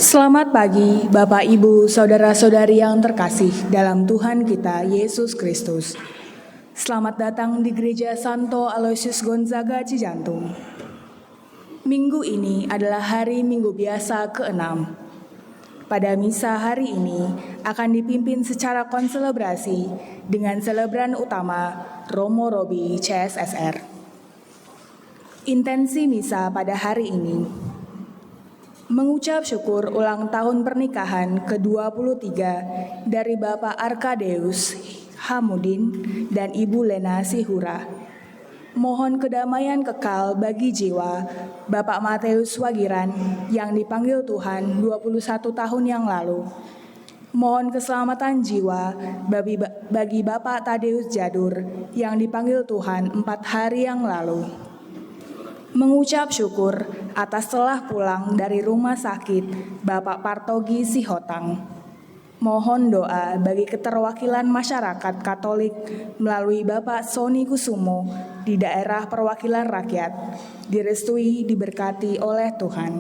Selamat pagi, Bapak, Ibu, Saudara-saudari yang terkasih dalam Tuhan kita, Yesus Kristus. Selamat datang di Gereja Santo Aloysius Gonzaga Cijantung. Minggu ini adalah hari Minggu Biasa ke-6. Pada misa hari ini akan dipimpin secara konselebrasi dengan selebran utama Romo Robi CSSR. Intensi misa pada hari ini: mengucap syukur ulang tahun pernikahan ke-23 dari Bapak Arkadeus Hamudin dan Ibu Lena Sihura. Mohon kedamaian kekal bagi jiwa Bapak Mateus Wagiran yang dipanggil Tuhan 21 tahun yang lalu. Mohon keselamatan jiwa bagi Bapak Tadeus Jadur yang dipanggil Tuhan 4 hari yang lalu. Mengucap syukur atas telah pulang dari rumah sakit Bapak Partogi Sihotang. Mohon doa bagi keterwakilan masyarakat Katolik melalui Bapak Soni Kusumo di daerah perwakilan rakyat, direstui diberkati oleh Tuhan.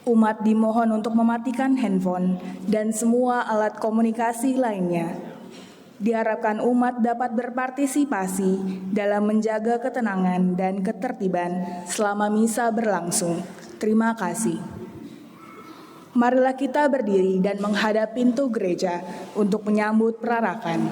Umat dimohon untuk mematikan handphone dan semua alat komunikasi lainnya. Diharapkan umat dapat berpartisipasi dalam menjaga ketenangan dan ketertiban selama misa berlangsung. Terima kasih. Marilah kita berdiri dan menghadap pintu gereja untuk menyambut perarakan.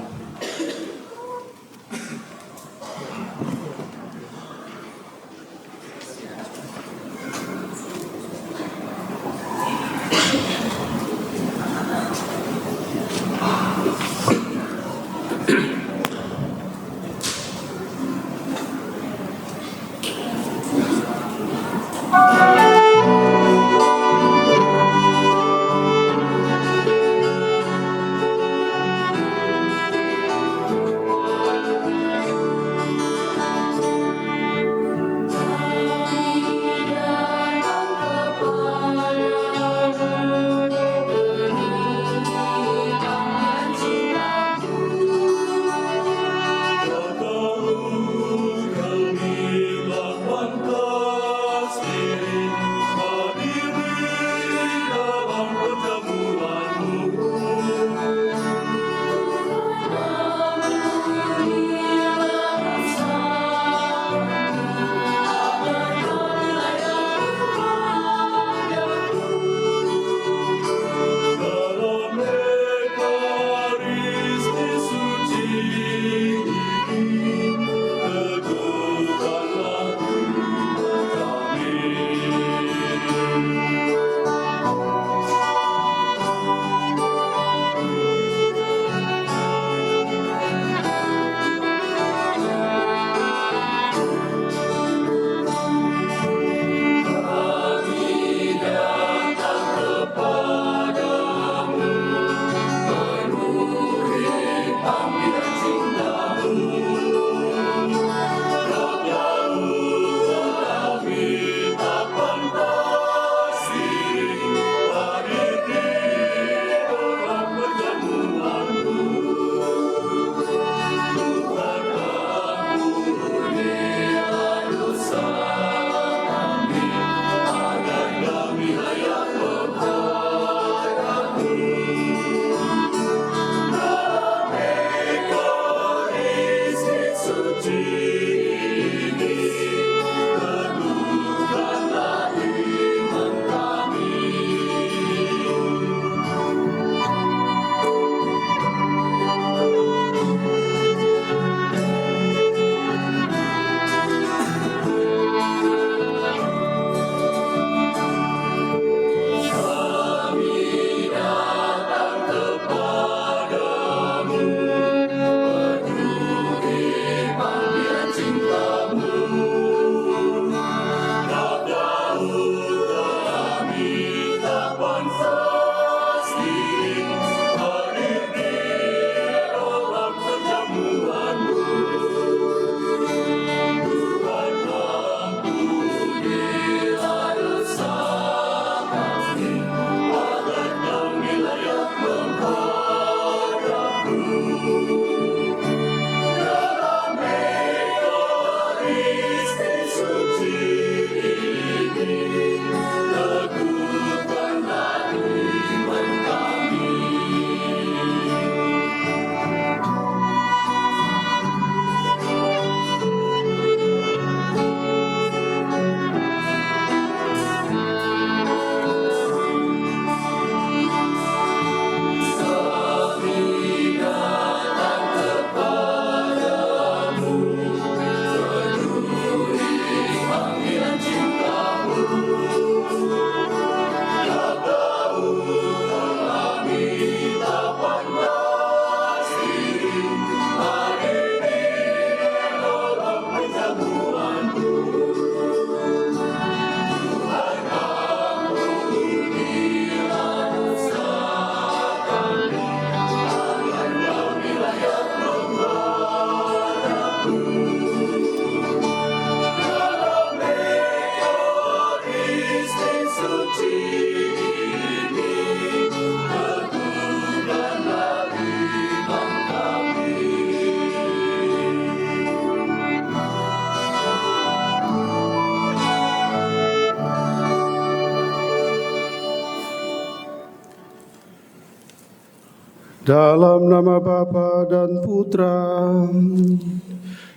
Dalam nama Bapa dan Putra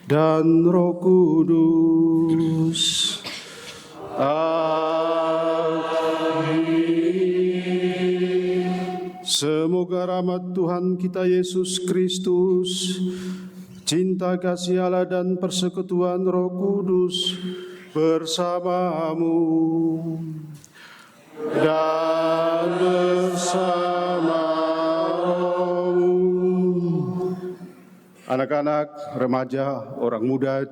dan Roh Kudus. Amin. Semoga rahmat Tuhan kita Yesus Kristus, cinta kasih Allah dan persekutuan Roh Kudus bersamamu dan bersama rohmu. Anak-anak, remaja, orang muda,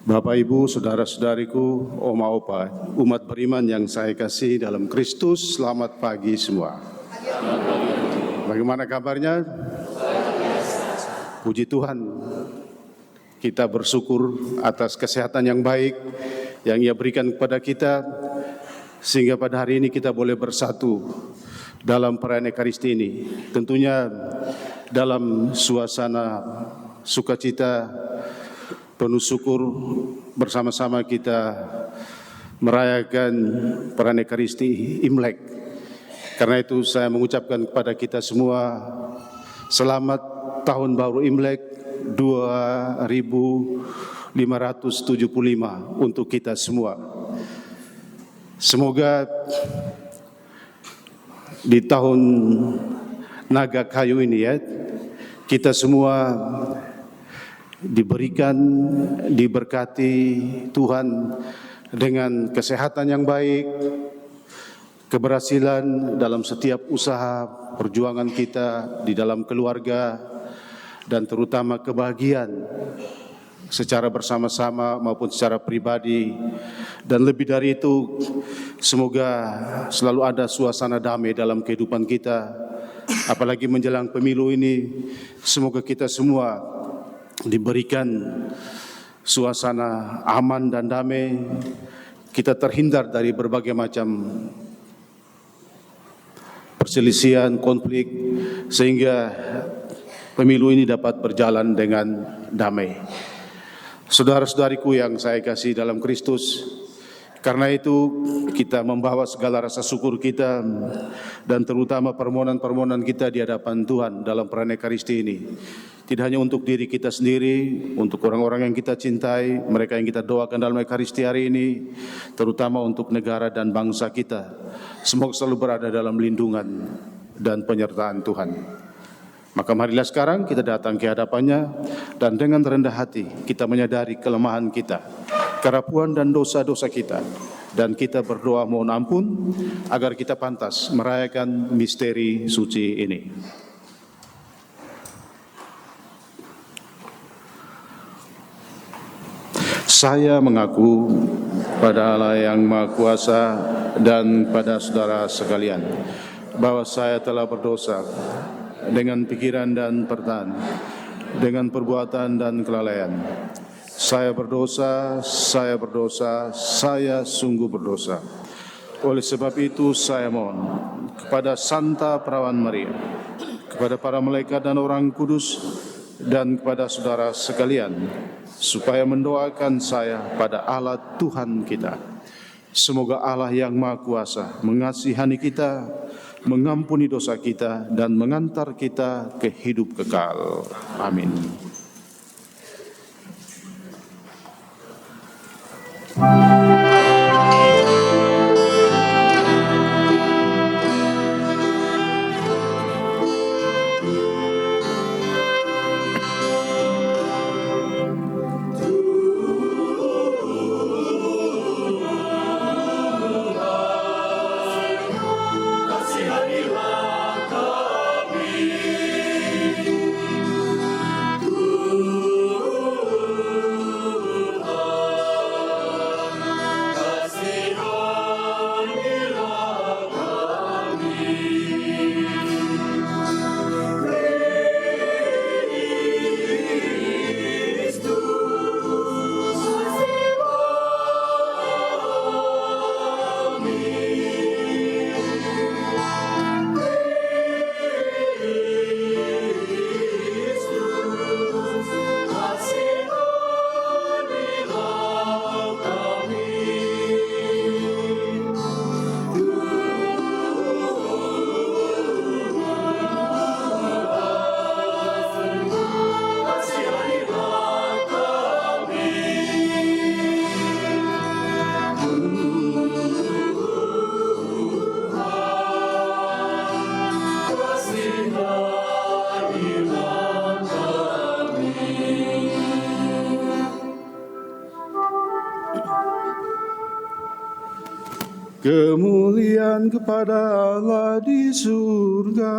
Bapak, Ibu, saudara-saudariku, oma, opa, umat beriman yang saya kasih dalam Kristus, selamat pagi semua. Bagaimana kabarnya? Puji Tuhan, kita bersyukur atas kesehatan yang baik yang Ia berikan kepada kita, sehingga pada hari ini kita boleh bersatu dalam perayaan Ekaristi ini. Tentunya dalam suasana sukacita, penuh syukur, bersama-sama kita merayakan perayaan Ekaristi Imlek. Karena itu saya mengucapkan kepada kita semua selamat Tahun Baru Imlek 2575 untuk kita semua. Semoga di tahun naga kayu ini ya, kita semua diberikan, diberkati Tuhan dengan kesehatan yang baik, keberhasilan dalam setiap usaha perjuangan kita di dalam keluarga, dan terutama kebahagiaan secara bersama-sama maupun secara pribadi. Dan lebih dari itu, semoga selalu ada suasana damai dalam kehidupan kita, apalagi menjelang pemilu ini. Semoga kita semua diberikan suasana aman dan damai, kita terhindar dari berbagai macam perselisihan, konflik, sehingga pemilu ini dapat berjalan dengan damai. Saudara-saudariku yang saya kasih dalam Kristus, karena itu kita membawa segala rasa syukur kita dan terutama permohonan-permohonan kita di hadapan Tuhan dalam perayaan Ekaristi ini. Tidak hanya untuk diri kita sendiri, untuk orang-orang yang kita cintai, mereka yang kita doakan dalam Ekaristi hari ini, terutama untuk negara dan bangsa kita. Semoga selalu berada dalam lindungan dan penyertaan Tuhan. Maka marilah sekarang kita datang ke hadapannya dan dengan rendah hati kita menyadari kelemahan kita, kerapuhan dan dosa-dosa kita, dan kita berdoa mohon ampun agar kita pantas merayakan misteri suci ini. Saya mengaku pada Allah yang Maha Kuasa dan pada saudara sekalian bahwa saya telah berdosa dengan pikiran dan perkataan, dengan perbuatan dan kelalaian. Saya berdosa, saya sungguh berdosa. Oleh sebab itu saya mohon kepada Santa Perawan Maria, kepada para malaikat dan orang kudus, dan kepada saudara sekalian, supaya mendoakan saya pada Allah Tuhan kita. Semoga Allah yang Maha Kuasa mengasihani kita, mengampuni dosa kita, dan mengantar kita ke hidup kekal. Amin. kemuliaan kepada Allah di surga.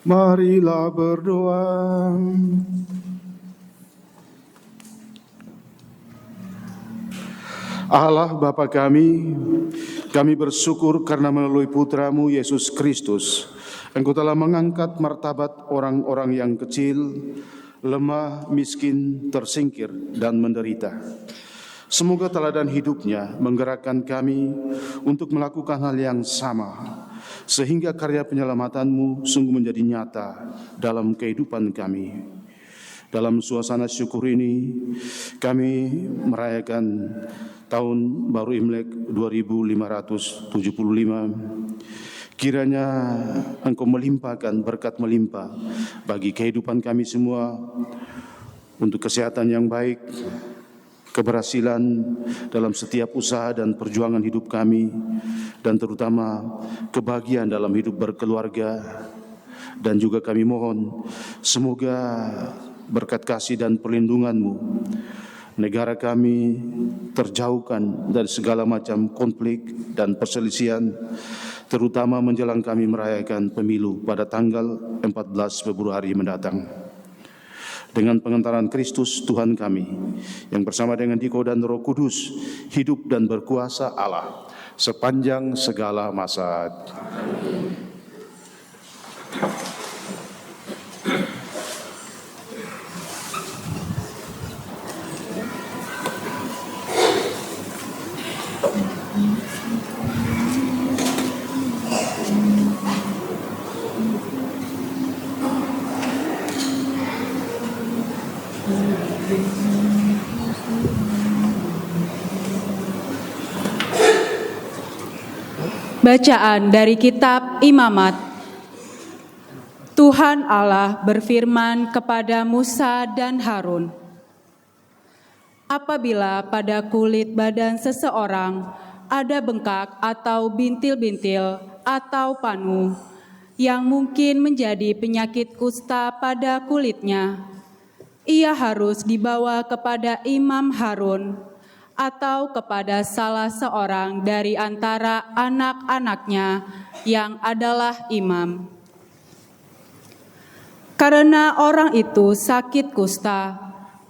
Marilah berdoa. Allah Bapa kami bersyukur karena melalui Putra-Mu Yesus Kristus, Engkau telah mengangkat martabat orang-orang yang kecil, lemah, miskin, tersingkir, dan menderita. Semoga teladan hidupnya menggerakkan kami untuk melakukan hal yang sama, sehingga karya penyelamatan-Mu sungguh menjadi nyata dalam kehidupan kami. Dalam suasana syukur ini, kami merayakan tahun baru Imlek 2575. Kiranya Engkau melimpahkan berkat melimpah bagi kehidupan kami semua, untuk kesehatan yang baik, keberhasilan dalam setiap usaha dan perjuangan hidup kami, dan terutama kebahagiaan dalam hidup berkeluarga. Dan juga kami mohon, semoga berkat kasih dan perlindungan-Mu, negara kami terjauhkan dari segala macam konflik dan perselisihan, terutama menjelang kami merayakan pemilu pada tanggal 14 Februari mendatang. Dengan pengentaran Kristus Tuhan kami, yang bersama dengan Diko dan Roh Kudus, hidup dan berkuasa Allah sepanjang segala masa. Bacaan dari Kitab Imamat. Tuhan Allah berfirman kepada Musa dan Harun, apabila pada kulit badan seseorang ada bengkak atau bintil-bintil atau panu, yang mungkin menjadi penyakit kusta pada kulitnya, ia harus dibawa kepada Imam Harun atau kepada salah seorang dari antara anak-anaknya yang adalah imam. Karena orang itu sakit kusta,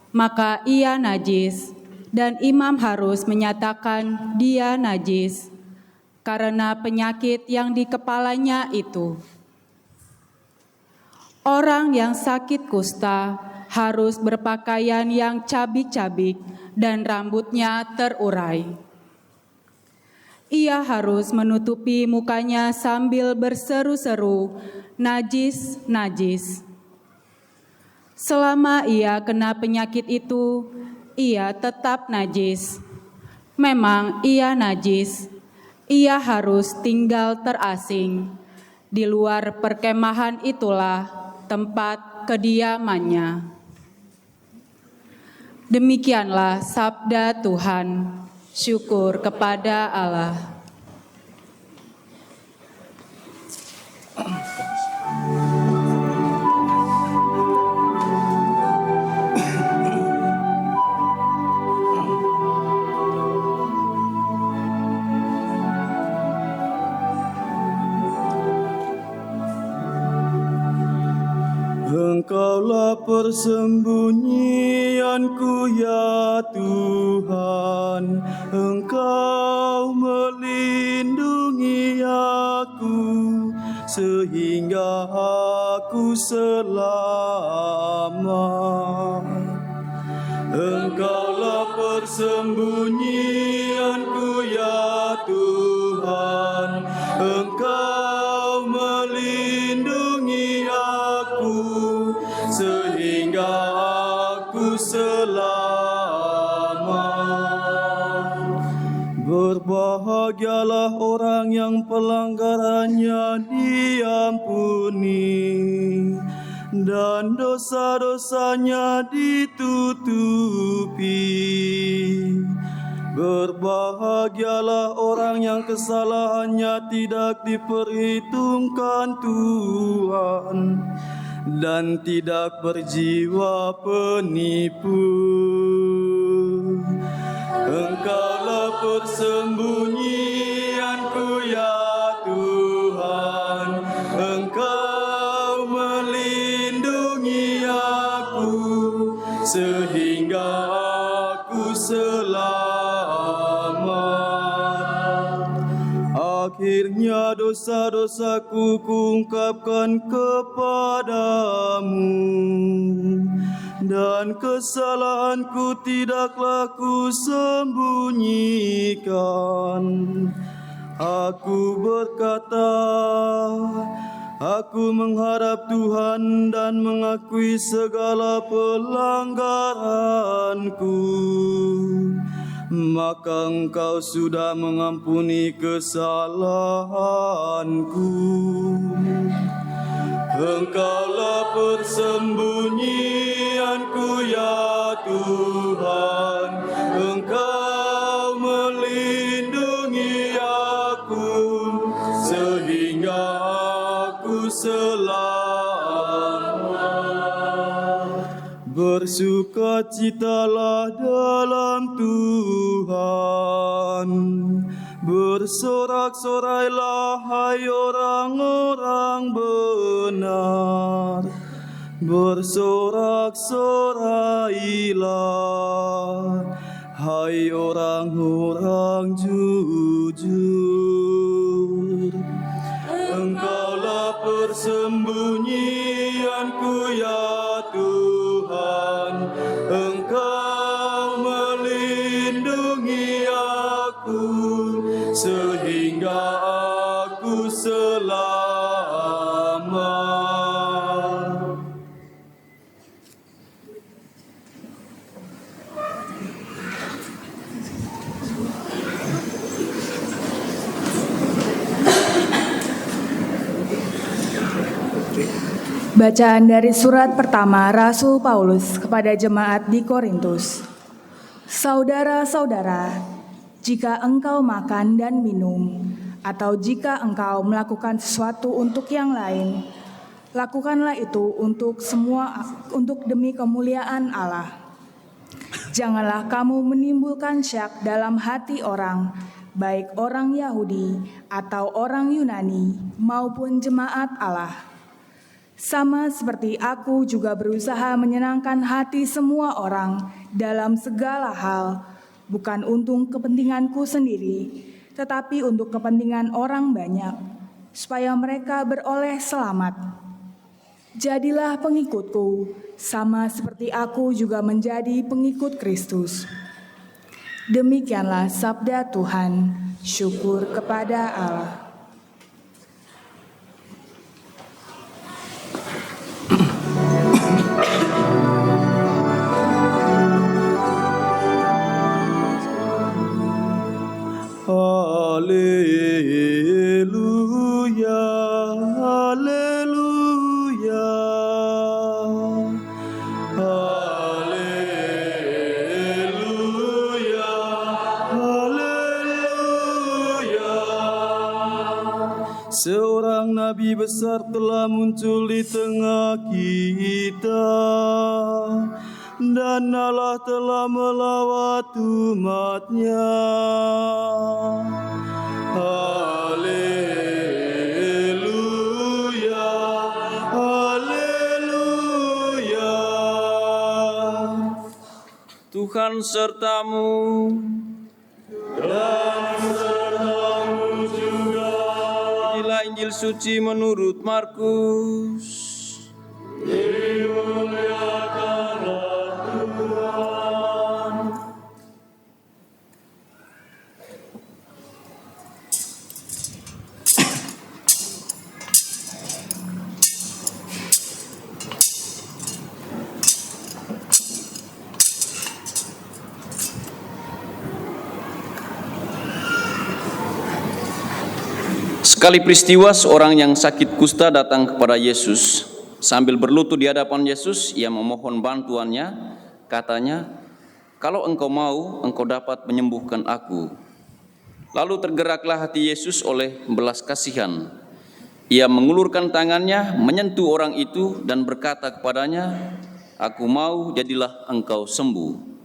maka ia najis, dan imam harus menyatakan dia najis karena penyakit yang di kepalanya itu. Orang yang sakit kusta harus berpakaian yang cabik-cabik dan rambutnya terurai. Ia harus menutupi mukanya sambil berseru-seru, "Najis, najis." Selama ia kena penyakit itu, ia tetap najis. Memang ia najis, ia harus tinggal terasing. Di luar perkemahan itulah tempat kediamannya. Demikianlah sabda Tuhan. Syukur kepada Allah. Engkaulah persembunyianku ya Tuhan, Engkau melindungi aku sehingga aku selamat. Engkaulah persembunyianku ya Tuhan, Engkau melindungi aku sehingga aku selamat. Berbahagialah orang yang pelanggarannya diampuni dan dosa-dosanya ditutupi. Berbahagialah orang yang kesalahannya tidak diperhitungkan Tuhan dan tidak berjiwa penipu. Engkaulah persembunyianku ya Tuhan, Engkau melindungi aku sehingga aku selamat. Akhirnya dosa-dosaku kuungkapkan kepadamu, dan kesalahanku tidaklah kusembunyikan. Aku berkata, aku menghadap Tuhan dan mengakui segala pelanggaranku. Maka Engkau sudah mengampuni kesalahanku. Engkaulah persembunyianku ya Tuhan, Engkau melindungi aku sehingga aku selamat. Bersukacitalah dalam Tuhan, bersorak-sorailah hai orang-orang benar, bersorak-sorailah hai orang-orang jujur. Engkaulah persembunyianku ya Tuhan, Engkau melindungi aku sehingga aku selamat. Bacaan dari surat pertama Rasul Paulus kepada jemaat di Korintus. Saudara-saudara, jika engkau makan dan minum atau jika engkau melakukan sesuatu untuk yang lain, lakukanlah itu untuk demi kemuliaan Allah. Janganlah kamu menimbulkan syak dalam hati orang, baik orang Yahudi atau orang Yunani maupun jemaat Allah. Sama seperti aku juga berusaha menyenangkan hati semua orang dalam segala hal, bukan untuk kepentinganku sendiri, tetapi untuk kepentingan orang banyak, supaya mereka beroleh selamat. Jadilah pengikutku, sama seperti aku juga menjadi pengikut Kristus. Demikianlah sabda Tuhan, syukur kepada Allah. Haleluya, haleluya, haleluya, haleluya. Seorang nabi besar telah muncul di tengah kita, dan Allah telah melawat umat-Nya. Haleluya, haleluya. Tuhan sertamu dan sertamu juga. Inilah Injil suci menurut Markus. Dimuliakanlah Tuhan. Sekali peristiwa, seorang yang sakit kusta datang kepada Yesus. Sambil berlutut di hadapan Yesus, ia memohon bantuannya. Katanya, "Kalau engkau mau, engkau dapat menyembuhkan aku." Lalu tergeraklah hati Yesus oleh belas kasihan. Ia mengulurkan tangannya, menyentuh orang itu dan berkata kepadanya, "Aku mau, jadilah engkau sembuh."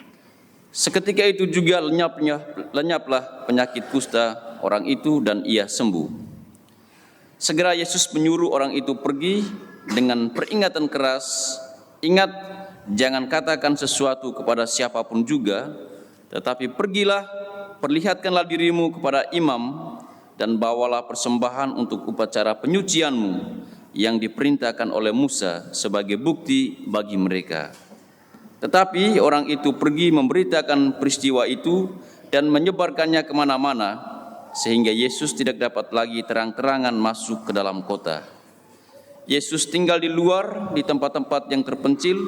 Seketika itu juga lenyaplah penyakit kusta orang itu dan ia sembuh. Segera Yesus menyuruh orang itu pergi dengan peringatan keras, "Ingat, jangan katakan sesuatu kepada siapapun juga, tetapi pergilah, perlihatkanlah dirimu kepada imam, dan bawalah persembahan untuk upacara penyucianmu yang diperintahkan oleh Musa sebagai bukti bagi mereka." Tetapi orang itu pergi memberitakan peristiwa itu dan menyebarkannya kemana-mana, sehingga Yesus tidak dapat lagi terang-terangan masuk ke dalam kota. Yesus tinggal di luar, di tempat-tempat yang terpencil,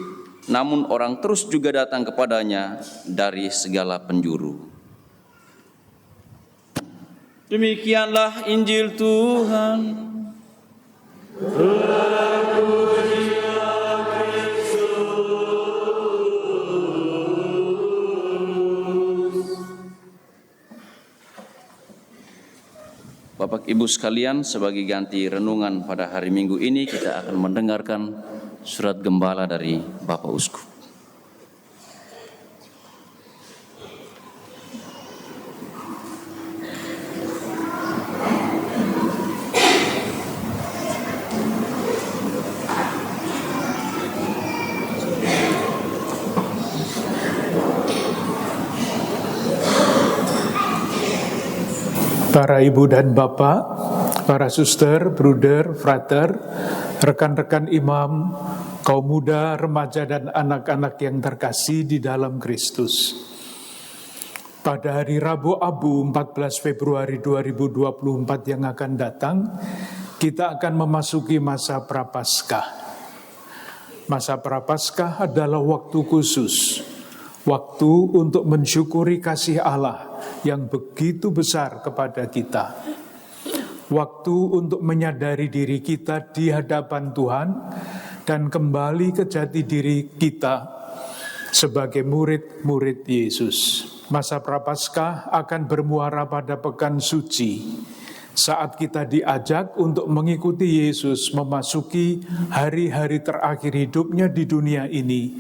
namun orang terus juga datang kepadanya dari segala penjuru. Demikianlah Injil Tuhan. Bapak Ibu sekalian, sebagai ganti renungan pada hari Minggu ini, kita akan mendengarkan surat gembala dari Bapak Uskup. Para ibu dan bapak, para suster, bruder, frater, rekan-rekan imam, kaum muda, remaja, dan anak-anak yang terkasih di dalam Kristus. Pada hari Rabu Abu 14 Februari 2024 yang akan datang, kita akan memasuki masa Prapaskah. Masa Prapaskah adalah waktu khusus, waktu untuk mensyukuri kasih Allah yang begitu besar kepada kita. Waktu untuk menyadari diri kita di hadapan Tuhan dan kembali ke jati diri kita sebagai murid-murid Yesus. Masa Prapaskah akan bermuara pada pekan suci, Saat kita diajak untuk mengikuti Yesus memasuki hari-hari terakhir hidupnya di dunia ini,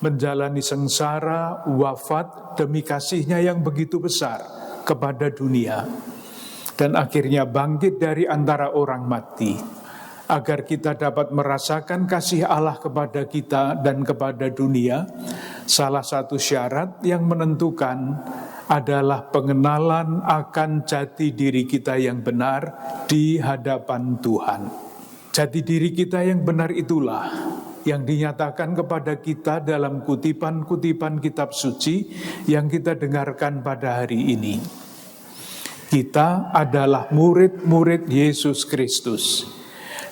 menjalani sengsara, wafat demi kasih-Nya yang begitu besar kepada dunia, dan akhirnya bangkit dari antara orang mati, agar kita dapat merasakan kasih Allah kepada kita dan kepada dunia. Salah satu syarat yang menentukan adalah pengenalan akan jati diri kita yang benar di hadapan Tuhan. Jati diri kita yang benar itulah yang dinyatakan kepada kita dalam kutipan-kutipan kitab suci yang kita dengarkan pada hari ini. Kita adalah murid-murid Yesus Kristus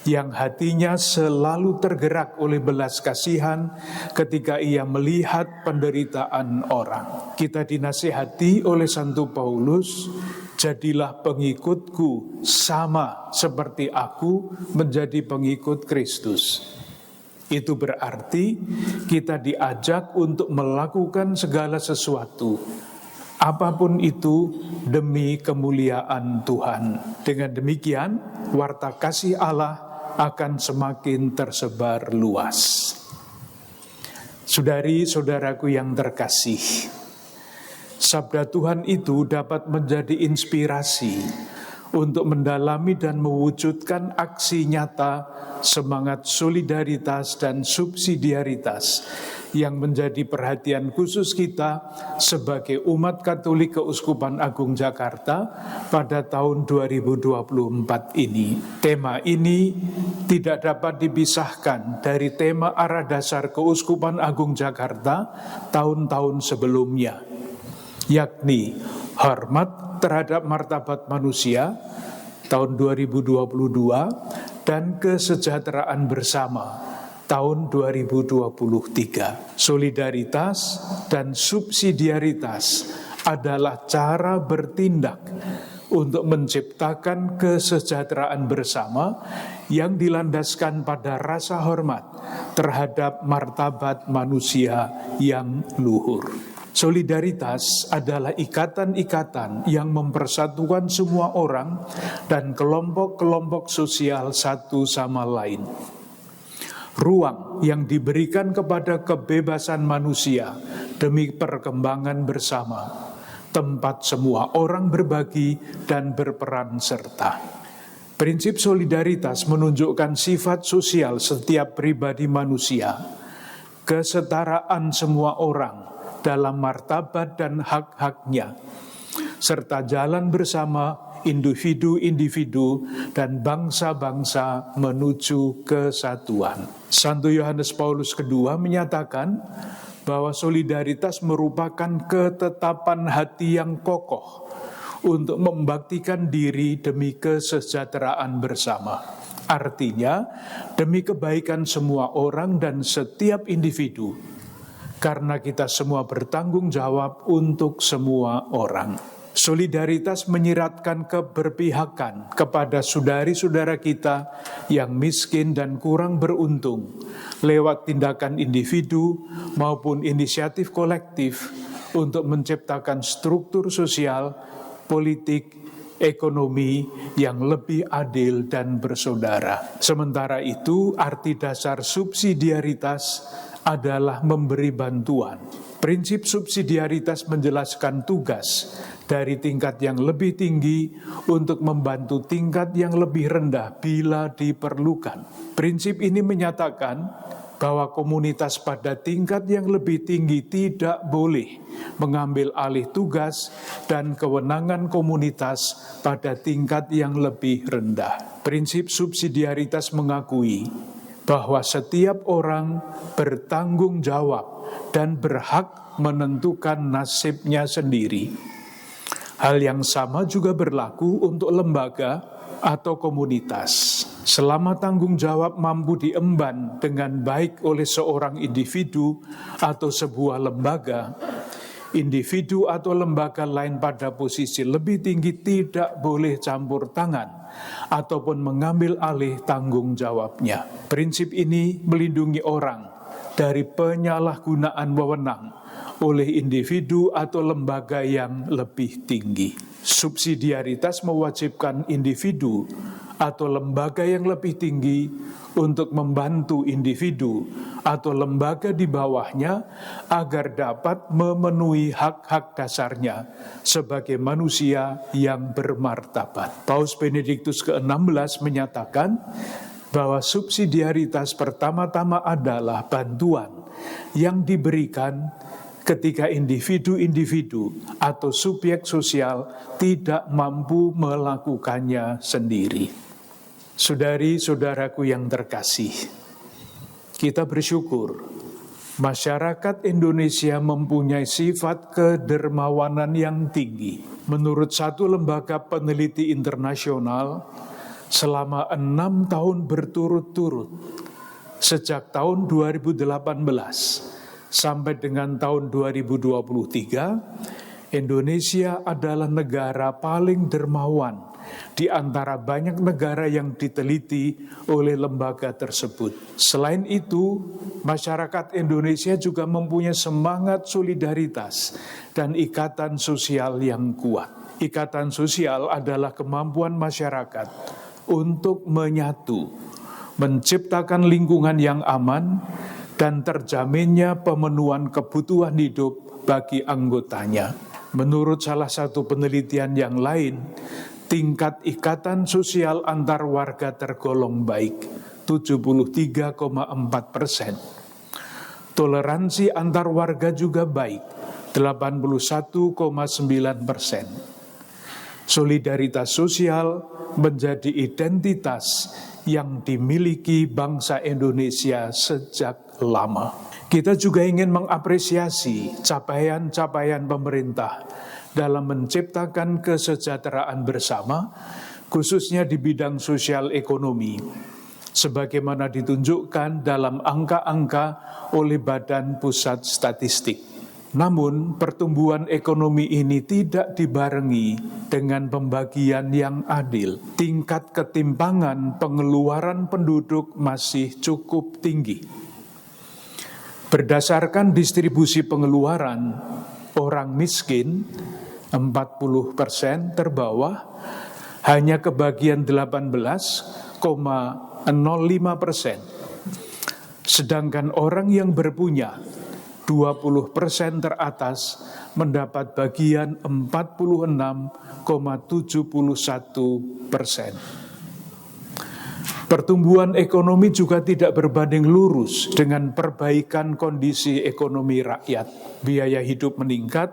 yang hatinya selalu tergerak oleh belas kasihan ketika ia melihat penderitaan orang. Kita dinasihati oleh Santo Paulus, jadilah pengikutku sama seperti aku menjadi pengikut Kristus. Itu berarti kita diajak untuk melakukan segala sesuatu, apapun itu, demi kemuliaan Tuhan. Dengan demikian, warta kasih Allah akan semakin tersebar luas. Saudari-saudaraku yang terkasih, sabda Tuhan itu dapat menjadi inspirasi untuk mendalami dan mewujudkan aksi nyata semangat solidaritas dan subsidiaritas yang menjadi perhatian khusus kita sebagai umat Katolik Keuskupan Agung Jakarta pada tahun 2024 ini. Tema ini tidak dapat dipisahkan dari tema arah dasar Keuskupan Agung Jakarta tahun-tahun sebelumnya, yakni hormat terhadap martabat manusia tahun 2022 dan kesejahteraan bersama tahun 2023. Solidaritas dan subsidiaritas adalah cara bertindak untuk menciptakan kesejahteraan bersama yang dilandaskan pada rasa hormat terhadap martabat manusia yang luhur. Solidaritas adalah ikatan-ikatan yang mempersatukan semua orang dan kelompok-kelompok sosial satu sama lain. Ruang yang diberikan kepada kebebasan manusia demi perkembangan bersama, tempat semua orang berbagi dan berperan serta. Prinsip solidaritas menunjukkan sifat sosial setiap pribadi manusia, kesetaraan semua orang dalam martabat dan hak-haknya, serta jalan bersama individu-individu dan bangsa-bangsa menuju kesatuan. Santo Yohanes Paulus II menyatakan bahwa solidaritas merupakan ketetapan hati yang kokoh untuk membaktikan diri demi kesejahteraan bersama. Artinya, demi kebaikan semua orang dan setiap individu, karena kita semua bertanggung jawab untuk semua orang. Solidaritas menyiratkan keberpihakan kepada saudari-saudara kita yang miskin dan kurang beruntung lewat tindakan individu maupun inisiatif kolektif untuk menciptakan struktur sosial, politik, ekonomi yang lebih adil dan bersaudara. Sementara itu, arti dasar subsidiaritas adalah memberi bantuan. Prinsip subsidiaritas menjelaskan tugas dari tingkat yang lebih tinggi untuk membantu tingkat yang lebih rendah bila diperlukan. Prinsip ini menyatakan bahwa komunitas pada tingkat yang lebih tinggi tidak boleh mengambil alih tugas dan kewenangan komunitas pada tingkat yang lebih rendah. Prinsip subsidiaritas mengakui bahwa setiap orang bertanggung jawab dan berhak menentukan nasibnya sendiri. Hal yang sama juga berlaku untuk lembaga atau komunitas. Selama tanggung jawab mampu diemban dengan baik oleh seorang individu atau sebuah lembaga, individu atau lembaga lain pada posisi lebih tinggi tidak boleh campur tangan ataupun mengambil alih tanggung jawabnya. Prinsip ini melindungi orang dari penyalahgunaan wewenang oleh individu atau lembaga yang lebih tinggi. Subsidiaritas mewajibkan individu atau lembaga yang lebih tinggi untuk membantu individu atau lembaga di bawahnya agar dapat memenuhi hak-hak dasarnya sebagai manusia yang bermartabat. Paus Benediktus ke-16 menyatakan bahwa subsidiaritas pertama-tama adalah bantuan yang diberikan ketika individu-individu atau subjek sosial tidak mampu melakukannya sendiri. Saudari-saudaraku yang terkasih, kita bersyukur masyarakat Indonesia mempunyai sifat kedermawanan yang tinggi. Menurut satu lembaga peneliti internasional, selama 6 tahun berturut-turut, sejak tahun 2018 sampai dengan tahun 2023, Indonesia adalah negara paling dermawan di antara banyak negara yang diteliti oleh lembaga tersebut. Selain itu, masyarakat Indonesia juga mempunyai semangat solidaritas dan ikatan sosial yang kuat. Ikatan sosial adalah kemampuan masyarakat untuk menyatu, menciptakan lingkungan yang aman, dan terjaminnya pemenuhan kebutuhan hidup bagi anggotanya. Menurut salah satu penelitian yang lain, tingkat ikatan sosial antar warga tergolong baik, 73,4%. Toleransi antar warga juga baik, 81,9%. Solidaritas sosial menjadi identitas yang dimiliki bangsa Indonesia sejak lama. Kita juga ingin mengapresiasi capaian-capaian pemerintah dalam menciptakan kesejahteraan bersama, khususnya di bidang sosial ekonomi, sebagaimana ditunjukkan dalam angka-angka oleh Badan Pusat Statistik. Namun, pertumbuhan ekonomi ini tidak dibarengi dengan pembagian yang adil. Tingkat ketimpangan pengeluaran penduduk masih cukup tinggi. Berdasarkan distribusi pengeluaran, orang miskin 40% terbawah hanya kebagian 18,05%. Sedangkan orang yang berpunya 20% teratas mendapat bagian 46,71%. Pertumbuhan ekonomi juga tidak berbanding lurus dengan perbaikan kondisi ekonomi rakyat. Biaya hidup meningkat,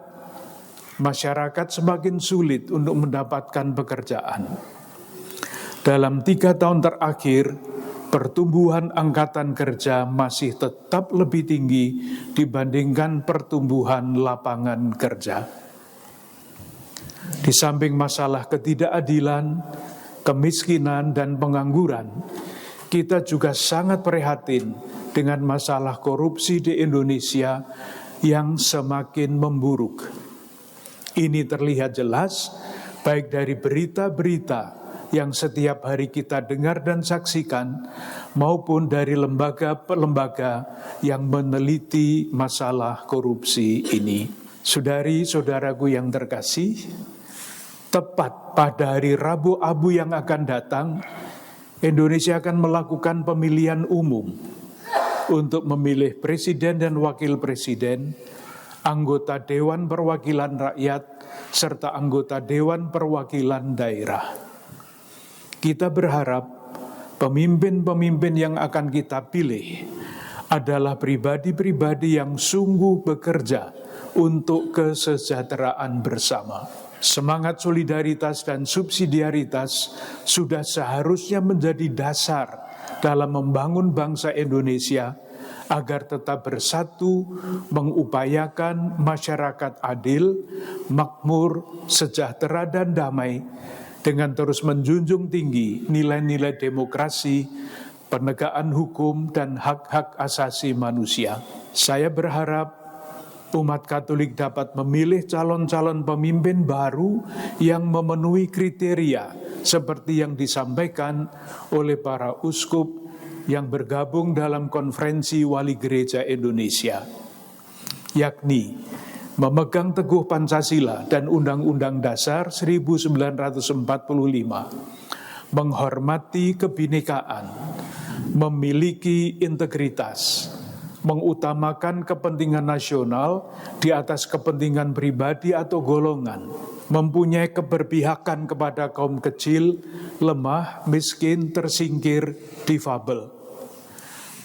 masyarakat semakin sulit untuk mendapatkan pekerjaan. Dalam 3 tahun terakhir, pertumbuhan angkatan kerja masih tetap lebih tinggi dibandingkan pertumbuhan lapangan kerja. Di samping masalah ketidakadilan, kemiskinan, dan pengangguran, kita juga sangat prihatin dengan masalah korupsi di Indonesia yang semakin memburuk. Ini terlihat jelas baik dari berita-berita yang setiap hari kita dengar dan saksikan, maupun dari lembaga-lembaga yang meneliti masalah korupsi ini. Saudari-saudaraku yang terkasih, tepat pada hari Rabu Abu yang akan datang, Indonesia akan melakukan pemilihan umum untuk memilih presiden dan wakil presiden, anggota Dewan Perwakilan Rakyat, serta anggota Dewan Perwakilan Daerah. Kita berharap pemimpin-pemimpin yang akan kita pilih adalah pribadi-pribadi yang sungguh bekerja untuk kesejahteraan bersama. Semangat solidaritas dan subsidiaritas sudah seharusnya menjadi dasar dalam membangun bangsa Indonesia agar tetap bersatu, mengupayakan masyarakat adil, makmur, sejahtera, dan damai, dengan terus menjunjung tinggi nilai-nilai demokrasi, penegakan hukum, dan hak-hak asasi manusia. Saya berharap umat Katolik dapat memilih calon-calon pemimpin baru yang memenuhi kriteria seperti yang disampaikan oleh para uskup yang bergabung dalam Konferensi Wali Gereja Indonesia. yakni memegang teguh Pancasila dan Undang-Undang Dasar 1945, menghormati kebinekaan, memiliki integritas, mengutamakan kepentingan nasional di atas kepentingan pribadi atau golongan, mempunyai keberpihakan kepada kaum kecil, lemah, miskin, tersingkir, difabel,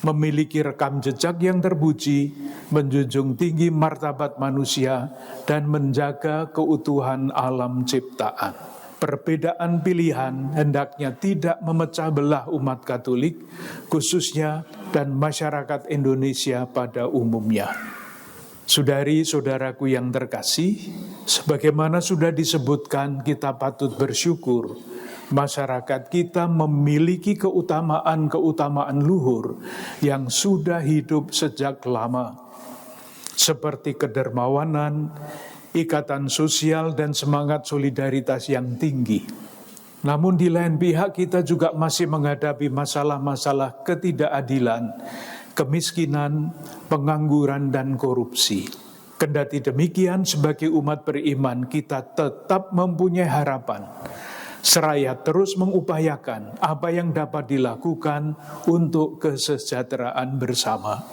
memiliki rekam jejak yang terpuji, menjunjung tinggi martabat manusia, dan menjaga keutuhan alam ciptaan. Perbedaan pilihan hendaknya tidak memecah belah umat Katolik, khususnya dan masyarakat Indonesia pada umumnya. Saudari-saudaraku yang terkasih, sebagaimana sudah disebutkan, kita patut bersyukur masyarakat kita memiliki keutamaan-keutamaan luhur yang sudah hidup sejak lama, seperti kedermawanan, ikatan sosial, dan semangat solidaritas yang tinggi. Namun di lain pihak kita juga masih menghadapi masalah-masalah ketidakadilan, kemiskinan, pengangguran, dan korupsi. Kendati demikian, sebagai umat beriman kita tetap mempunyai harapan, seraya terus mengupayakan apa yang dapat dilakukan untuk kesejahteraan bersama.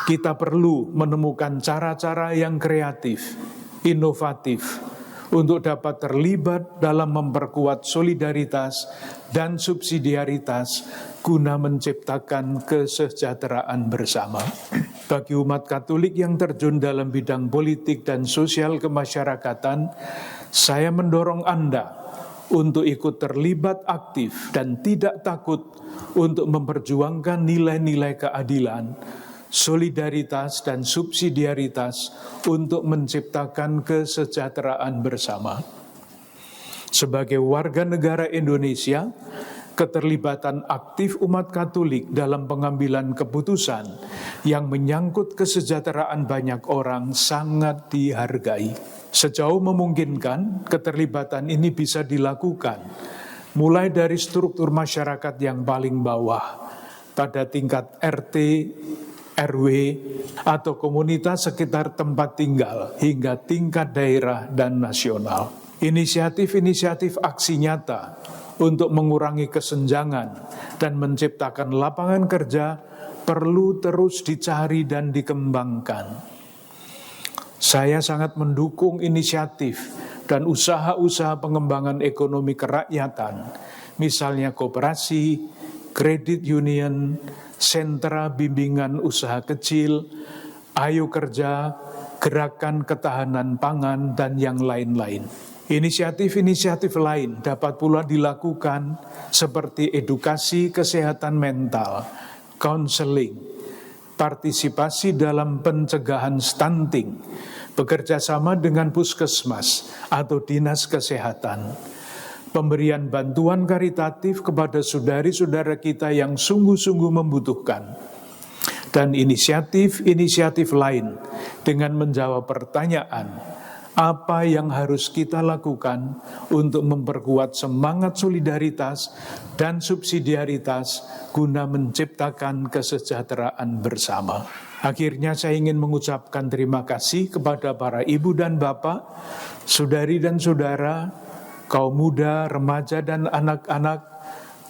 Kita perlu menemukan cara-cara yang kreatif, inovatif, untuk dapat terlibat dalam memperkuat solidaritas dan subsidiaritas guna menciptakan kesejahteraan bersama. Bagi umat Katolik yang terjun dalam bidang politik dan sosial kemasyarakatan, saya mendorong Anda untuk ikut terlibat aktif dan tidak takut untuk memperjuangkan nilai-nilai keadilan, solidaritas, dan subsidiaritas untuk menciptakan kesejahteraan bersama. Sebagai warga negara Indonesia, keterlibatan aktif umat Katolik dalam pengambilan keputusan yang menyangkut kesejahteraan banyak orang sangat dihargai. Sejauh memungkinkan, keterlibatan ini bisa dilakukan mulai dari struktur masyarakat yang paling bawah, pada tingkat RT, RW, atau komunitas sekitar tempat tinggal, hingga tingkat daerah dan nasional. Inisiatif-inisiatif aksi nyata untuk mengurangi kesenjangan dan menciptakan lapangan kerja perlu terus dicari dan dikembangkan. Saya sangat mendukung inisiatif dan usaha-usaha pengembangan ekonomi kerakyatan, misalnya koperasi, kredit union, sentra bimbingan usaha kecil, Ayo Kerja, gerakan ketahanan pangan, dan yang lain-lain. Inisiatif-inisiatif lain dapat pula dilakukan seperti edukasi kesehatan mental, konseling, partisipasi dalam pencegahan stunting, bekerja sama dengan puskesmas atau dinas kesehatan, pemberian bantuan karitatif kepada saudari-saudara kita yang sungguh-sungguh membutuhkan, dan inisiatif-inisiatif lain dengan menjawab pertanyaan, apa yang harus kita lakukan untuk memperkuat semangat solidaritas dan subsidiaritas guna menciptakan kesejahteraan bersama. Akhirnya saya ingin mengucapkan terima kasih kepada para ibu dan bapak, saudari dan saudara, kaum muda, remaja dan anak-anak,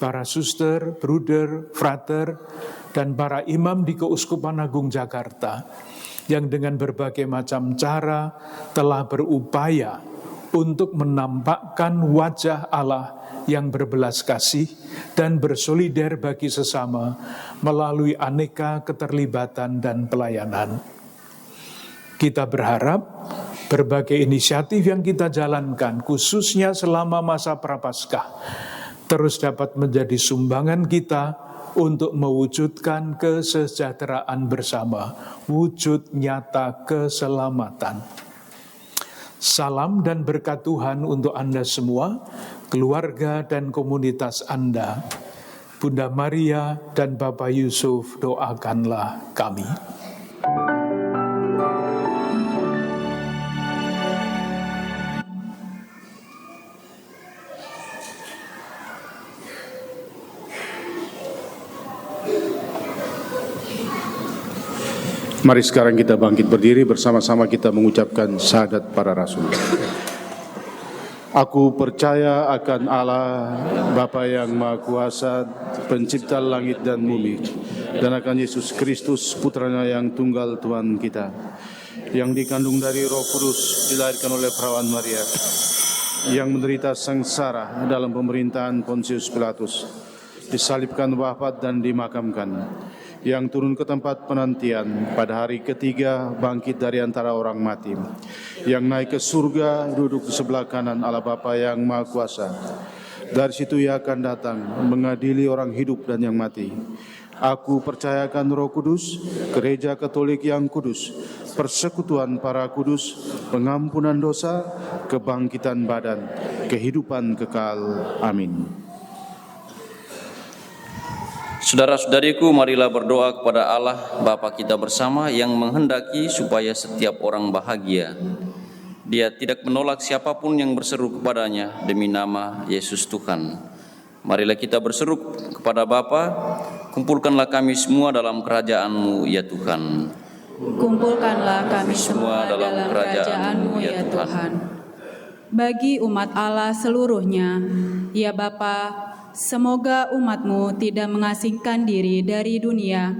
para suster, bruder, frater, dan para imam di Keuskupan Agung Jakarta yang dengan berbagai macam cara telah berupaya untuk menampakkan wajah Allah yang berbelas kasih dan bersolider bagi sesama melalui aneka keterlibatan dan pelayanan. Kita berharap berbagai inisiatif yang kita jalankan, khususnya selama masa Prapaskah, terus dapat menjadi sumbangan kita untuk mewujudkan kesejahteraan bersama, wujud nyata keselamatan. Salam dan berkat Tuhan untuk Anda semua, keluarga dan komunitas Anda. Bunda Maria dan Bapak Yusuf, doakanlah kami. Mari sekarang kita bangkit berdiri bersama-sama kita mengucapkan syahadat para rasul. Aku percaya akan Allah, Bapa yang Maha Kuasa, pencipta langit dan bumi, dan akan Yesus Kristus, putranya yang tunggal Tuhan kita, yang dikandung dari Roh Kudus, dilahirkan oleh perawan Maria, yang menderita sengsara dalam pemerintahan Pontius Pilatus, disalibkan, wafat dan dimakamkan, yang turun ke tempat penantian, pada hari ketiga bangkit dari antara orang mati, yang naik ke surga, duduk di sebelah kanan Allah Bapa yang Maha Kuasa. Dari situ Ia akan datang mengadili orang hidup dan yang mati. Aku percayakan Roh Kudus, Gereja Katolik yang kudus, persekutuan para kudus, pengampunan dosa, kebangkitan badan, kehidupan kekal. Amin. Saudara-saudariku, marilah berdoa kepada Allah Bapa kita bersama yang menghendaki supaya setiap orang bahagia. Dia tidak menolak siapapun yang berseru kepadanya demi nama Yesus Tuhan. Marilah kita berseru kepada Bapa, kumpulkanlah kami semua dalam kerajaan-Mu ya Tuhan. Kumpulkanlah kami semua dalam kerajaan-Mu ya Tuhan. Bagi umat Allah seluruhnya, ya Bapa, semoga umat-Mu tidak mengasingkan diri dari dunia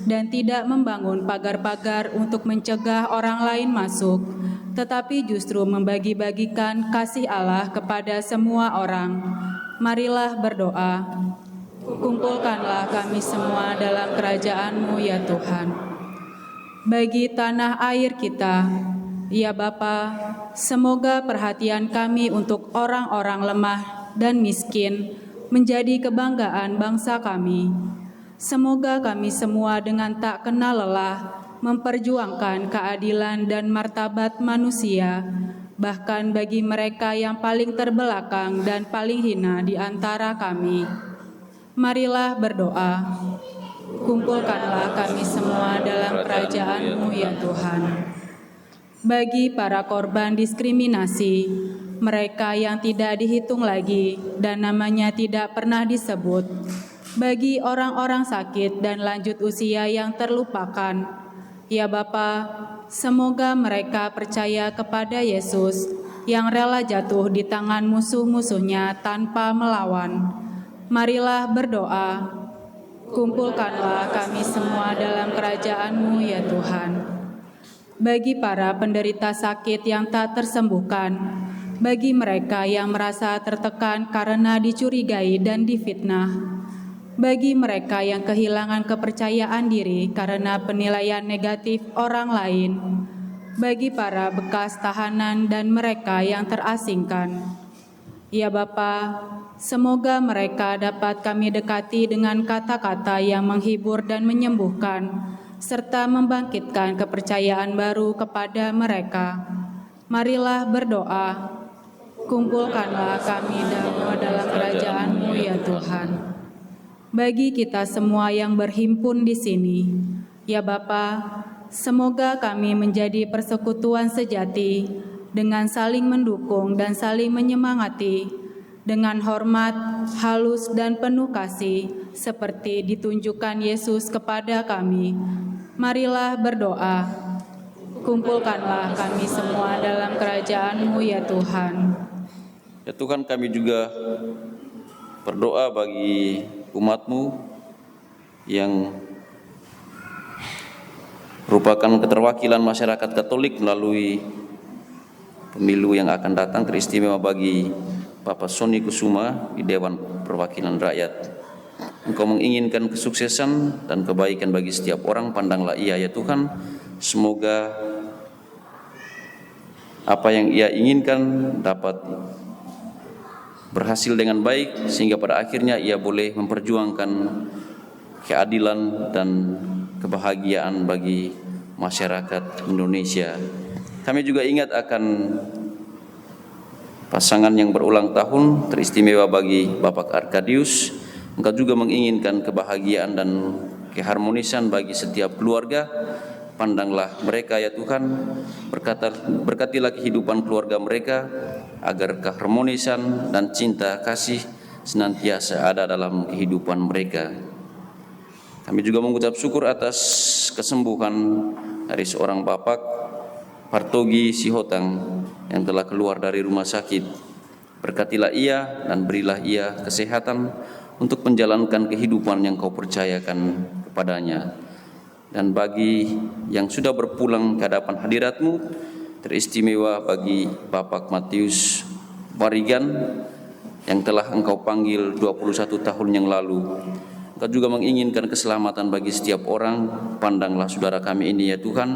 dan tidak membangun pagar-pagar untuk mencegah orang lain masuk, tetapi justru membagi-bagikan kasih Allah kepada semua orang. Marilah berdoa. Kumpulkanlah kami semua dalam kerajaan-Mu ya Tuhan. Bagi tanah air kita, ya Bapa, semoga perhatian kami untuk orang-orang lemah dan miskin menjadi kebanggaan bangsa kami. Semoga kami semua dengan tak kenal lelah memperjuangkan keadilan dan martabat manusia, bahkan bagi mereka yang paling terbelakang dan paling hina di antara kami. Marilah berdoa. Kumpulkanlah kami semua dalam kerajaan-Mu ya Tuhan. Bagi para korban diskriminasi, mereka yang tidak dihitung lagi dan namanya tidak pernah disebut, bagi orang-orang sakit dan lanjut usia yang terlupakan, ya Bapa, semoga mereka percaya kepada Yesus yang rela jatuh di tangan musuh-musuhnya tanpa melawan. Marilah berdoa. Kumpulkanlah kami semua dalam kerajaan-Mu ya Tuhan. Bagi para penderita sakit yang tak tersembuhkan, bagi mereka yang merasa tertekan karena dicurigai dan difitnah, bagi mereka yang kehilangan kepercayaan diri karena penilaian negatif orang lain, bagi para bekas tahanan dan mereka yang terasingkan. Ya Bapa, semoga mereka dapat kami dekati dengan kata-kata yang menghibur dan menyembuhkan, serta membangkitkan kepercayaan baru kepada mereka. Marilah berdoa. Kumpulkanlah kami dalam kerajaan-Mu ya Tuhan. Bagi kita semua yang berhimpun di sini, ya Bapa, semoga kami menjadi persekutuan sejati dengan saling mendukung dan saling menyemangati, dengan hormat, halus dan penuh kasih, seperti ditunjukkan Yesus kepada kami. Marilah berdoa. Kumpulkanlah kami semua dalam kerajaan-Mu ya Tuhan. Ya Tuhan, kami juga berdoa bagi umat-Mu yang merupakan keterwakilan masyarakat Katolik melalui pemilu yang akan datang, teristimewa bagi Bapak Sony Kusuma di Dewan Perwakilan Rakyat. Engkau menginginkan kesuksesan dan kebaikan bagi setiap orang, pandanglah ia ya Tuhan. Semoga apa yang ia inginkan dapat berhasil dengan baik, sehingga pada akhirnya ia boleh memperjuangkan keadilan dan kebahagiaan bagi masyarakat Indonesia. Kami juga ingat akan pasangan yang berulang tahun, teristimewa bagi Bapak Arkadius. Engkau juga menginginkan kebahagiaan dan keharmonisan bagi setiap keluarga. Pandanglah mereka ya Tuhan, berkatilah kehidupan keluarga mereka, agar keharmonisan dan cinta kasih senantiasa ada dalam kehidupan mereka. Kami juga mengucap syukur atas kesembuhan dari seorang bapak Partogi Sihotang yang telah keluar dari rumah sakit. Berkatilah ia dan berilah ia kesehatan untuk menjalankan kehidupan yang kau percayakan kepadanya. Dan bagi yang sudah berpulang ke hadapan hadirat-Mu, teristimewa bagi Bapak Matius Marigan yang telah Engkau panggil 21 tahun yang lalu. Engkau juga menginginkan keselamatan bagi setiap orang. Pandanglah saudara kami ini ya Tuhan,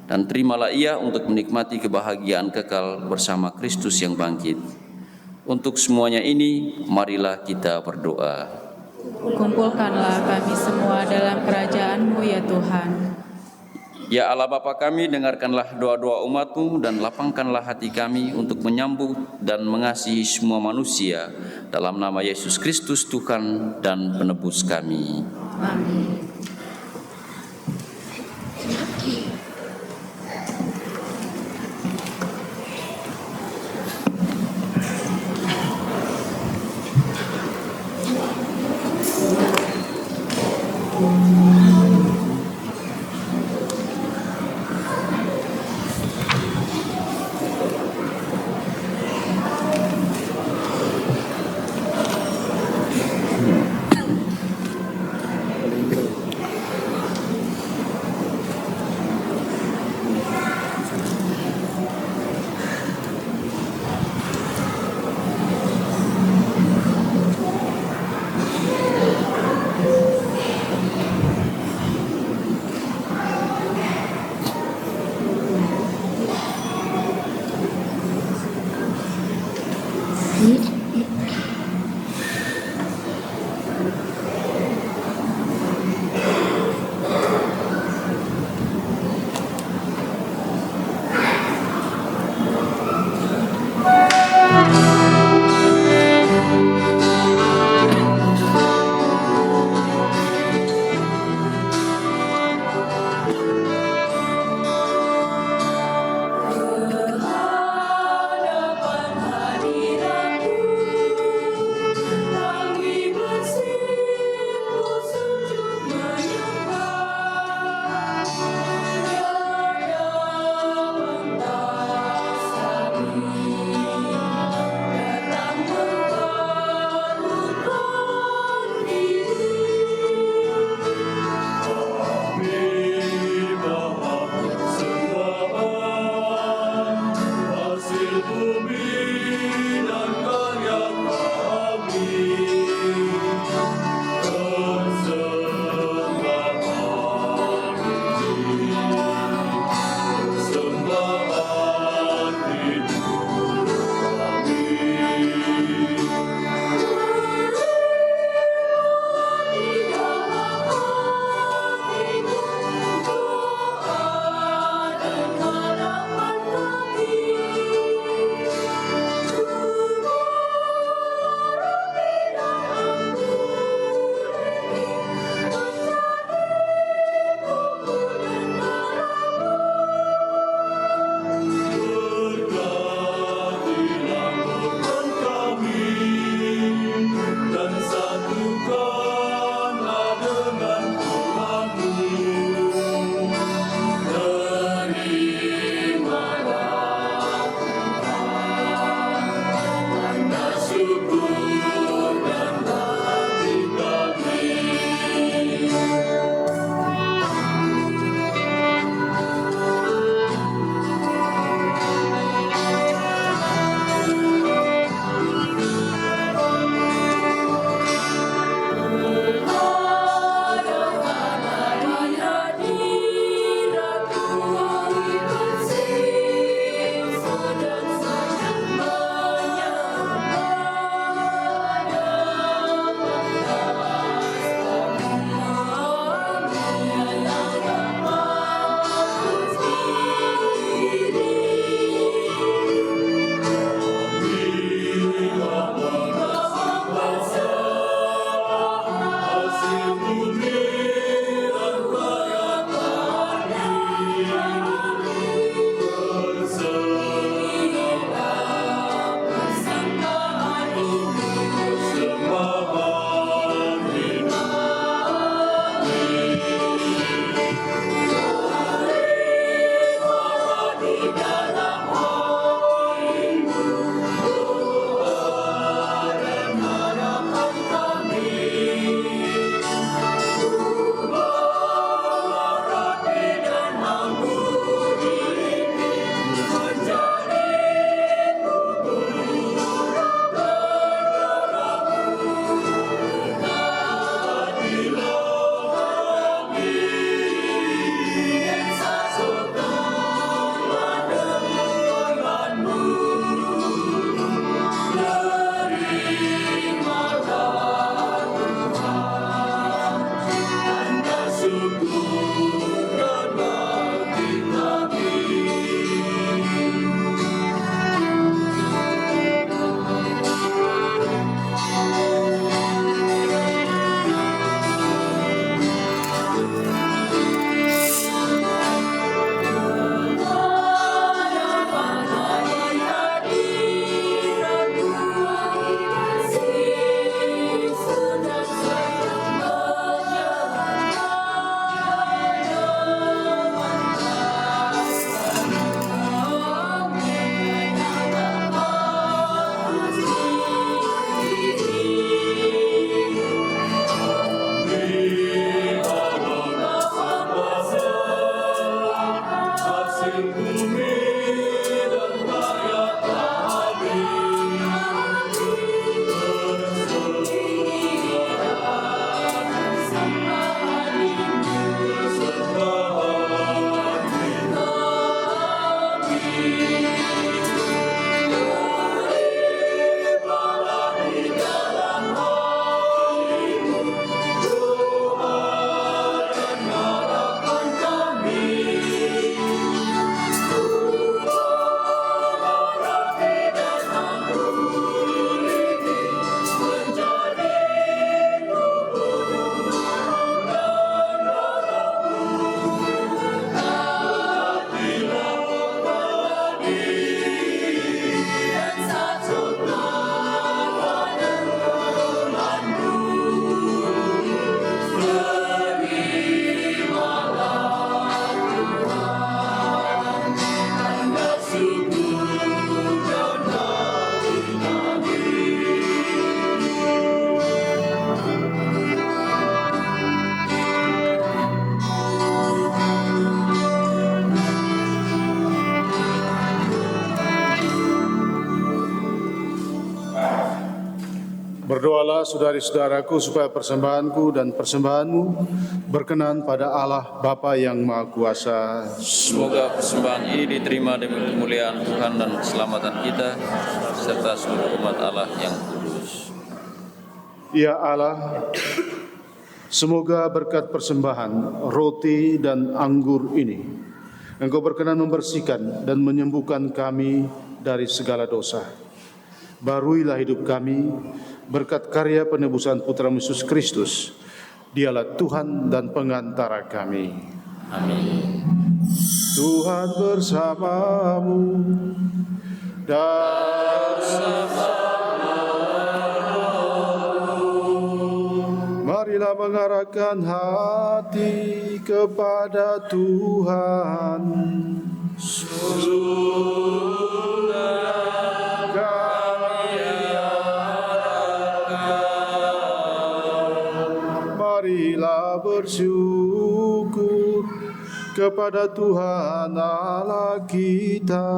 dan terimalah ia untuk menikmati kebahagiaan kekal bersama Kristus yang bangkit. Untuk semuanya ini, marilah kita berdoa. Kumpulkanlah kami semua dalam kerajaan-Mu ya Tuhan. Ya Allah Bapa kami, dengarkanlah doa-doa umat-Mu dan lapangkanlah hati kami untuk menyambut dan mengasihi semua manusia dalam nama Yesus Kristus Tuhan dan Penebus kami. Amin. Berdoalah saudari-saudaraku supaya persembahanku dan persembahanmu berkenan pada Allah Bapa yang Maha Kuasa. Semoga persembahan ini diterima demi kemuliaan Tuhan dan keselamatan kita, serta seluruh umat Allah yang kudus. Ya Allah, semoga berkat persembahan roti dan anggur ini, Engkau berkenan membersihkan dan menyembuhkan kami dari segala dosa. Baruilah hidup kami berkat karya penebusan Putra Yesus Kristus. Dialah Tuhan dan pengantara kami. Amin. Tuhan bersamamu dan marilah mengarahkan hati kepada Tuhan. Marilah bersyukur kepada Tuhan Allah kita.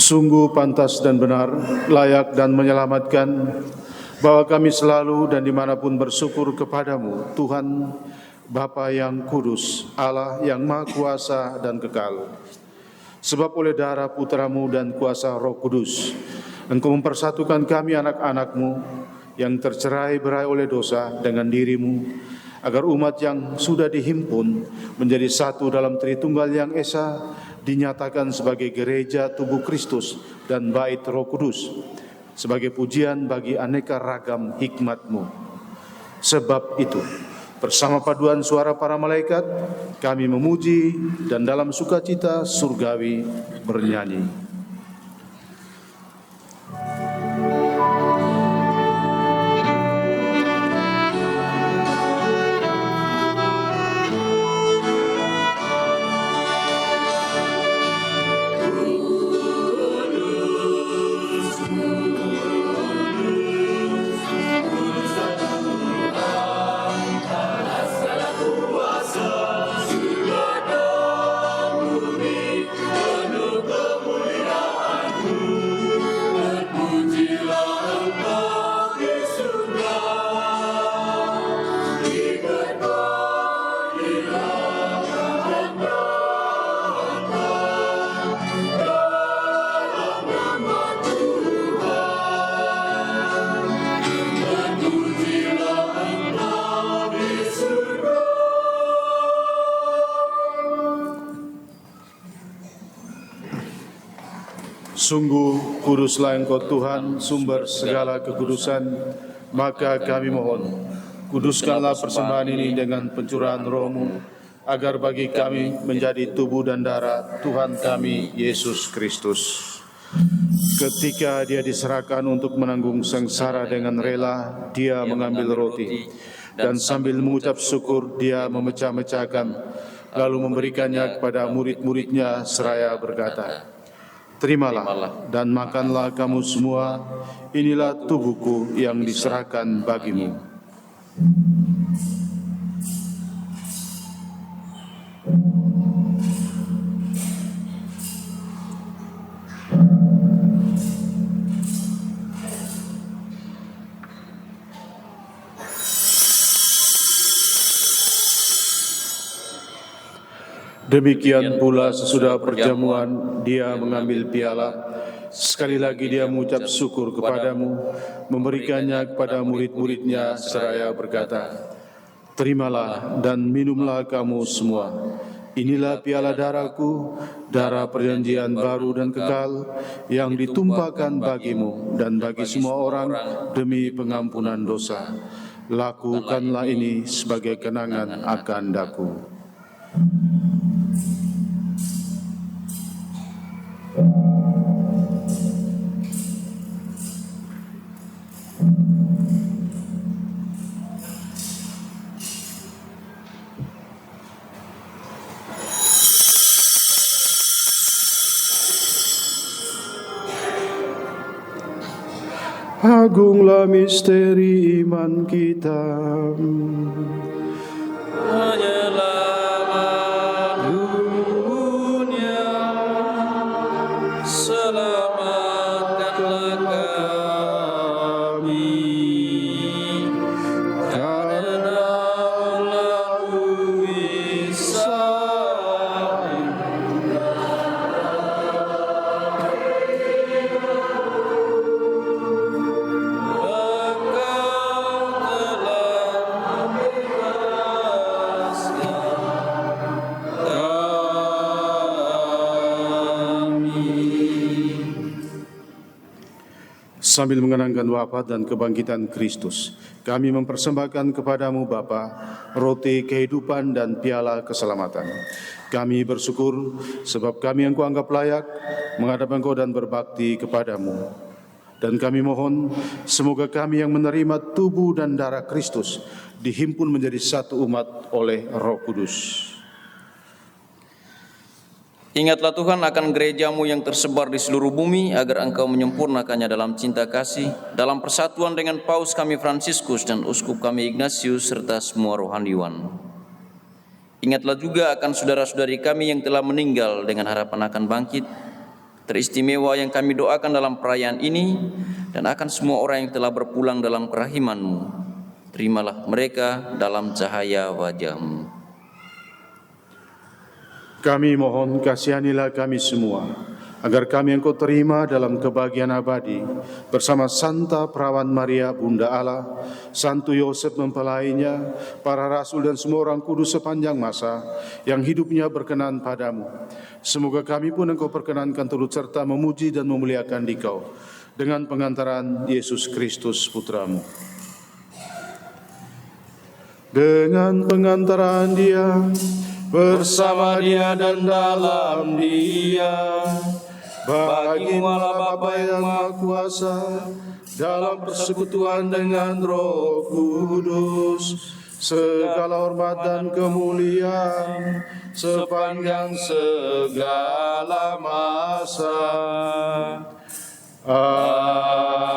Sungguh pantas dan benar, layak dan menyelamatkan, bahwa kami selalu dan dimanapun bersyukur kepadamu, Tuhan, Bapa yang kudus, Allah yang Maha Kuasa dan kekal. Sebab oleh darah putramu dan kuasa Roh Kudus, Engkau mempersatukan kami anak-anakmu yang tercerai-berai oleh dosa dengan dirimu, agar umat yang sudah dihimpun menjadi satu dalam Tritunggal yang Esa, dinyatakan sebagai gereja tubuh Kristus dan bait Roh Kudus, sebagai pujian bagi aneka ragam hikmat-Mu. Sebab itu, bersama paduan suara para malaikat, kami memuji dan dalam sukacita surgawi bernyanyi. Sungguh kuduslah Engkau Tuhan, sumber segala kekudusan, maka kami mohon, kuduskanlah persembahan ini dengan pencurahan Roh-Mu, agar bagi kami menjadi tubuh dan darah Tuhan kami, Yesus Kristus. Ketika Dia diserahkan untuk menanggung sengsara dengan rela, Dia mengambil roti, dan sambil mengucap syukur, Dia memecah-mecahkan, lalu memberikannya kepada murid-muridnya seraya berkata, "Terimalah dan makanlah kamu semua, inilah tubuhku yang diserahkan bagimu." Demikian pula sesudah perjamuan, Dia mengambil piala. Sekali lagi Dia mengucap syukur kepadamu, memberikannya kepada murid-muridnya seraya berkata, "Terimalah dan minumlah kamu semua. Inilah piala darahku, darah perjanjian baru dan kekal, yang ditumpahkan bagimu dan bagi semua orang demi pengampunan dosa. Lakukanlah ini sebagai kenangan akan daku." Agunglah misteri iman kita. Penyelamat dunia, selamatkanlah kami, karena melalui salib Sambil mengenangkan wafat dan kebangkitan Kristus, kami mempersembahkan kepadamu Bapa, roti kehidupan dan piala keselamatan. Kami bersyukur sebab kami yang kuanggap layak menghadap Engkau dan berbakti kepadamu. Dan kami mohon, semoga kami yang menerima tubuh dan darah Kristus dihimpun menjadi satu umat oleh Roh Kudus. Ingatlah Tuhan akan gerejamu yang tersebar di seluruh bumi, agar Engkau menyempurnakannya dalam cinta kasih, dalam persatuan dengan Paus kami Fransiskus dan Uskup kami Ignatius, serta semua rohaniwan. Ingatlah juga akan saudara-saudari kami yang telah meninggal dengan harapan akan bangkit, teristimewa yang kami doakan dalam perayaan ini, dan akan semua orang yang telah berpulang dalam kerahiman-Mu. Terimalah mereka dalam cahaya wajah-Mu. Kami mohon kasihanilah kami semua, agar kami Engkau terima dalam kebahagiaan abadi, bersama Santa Perawan Maria Bunda Allah, Santo Yosef mempelainya, para rasul dan semua orang kudus sepanjang masa, yang hidupnya berkenan padamu. Semoga kami pun Engkau perkenankan turut serta memuji dan memuliakan Dikau, dengan pengantaran Yesus Kristus Putramu. Dengan pengantaran Dia, bersama Dia dan dalam Dia, bagi Allah Bapa yang Maha Kuasa, dalam persekutuan dengan Roh Kudus, segala hormat dan kemuliaan sepanjang segala masa. Amin.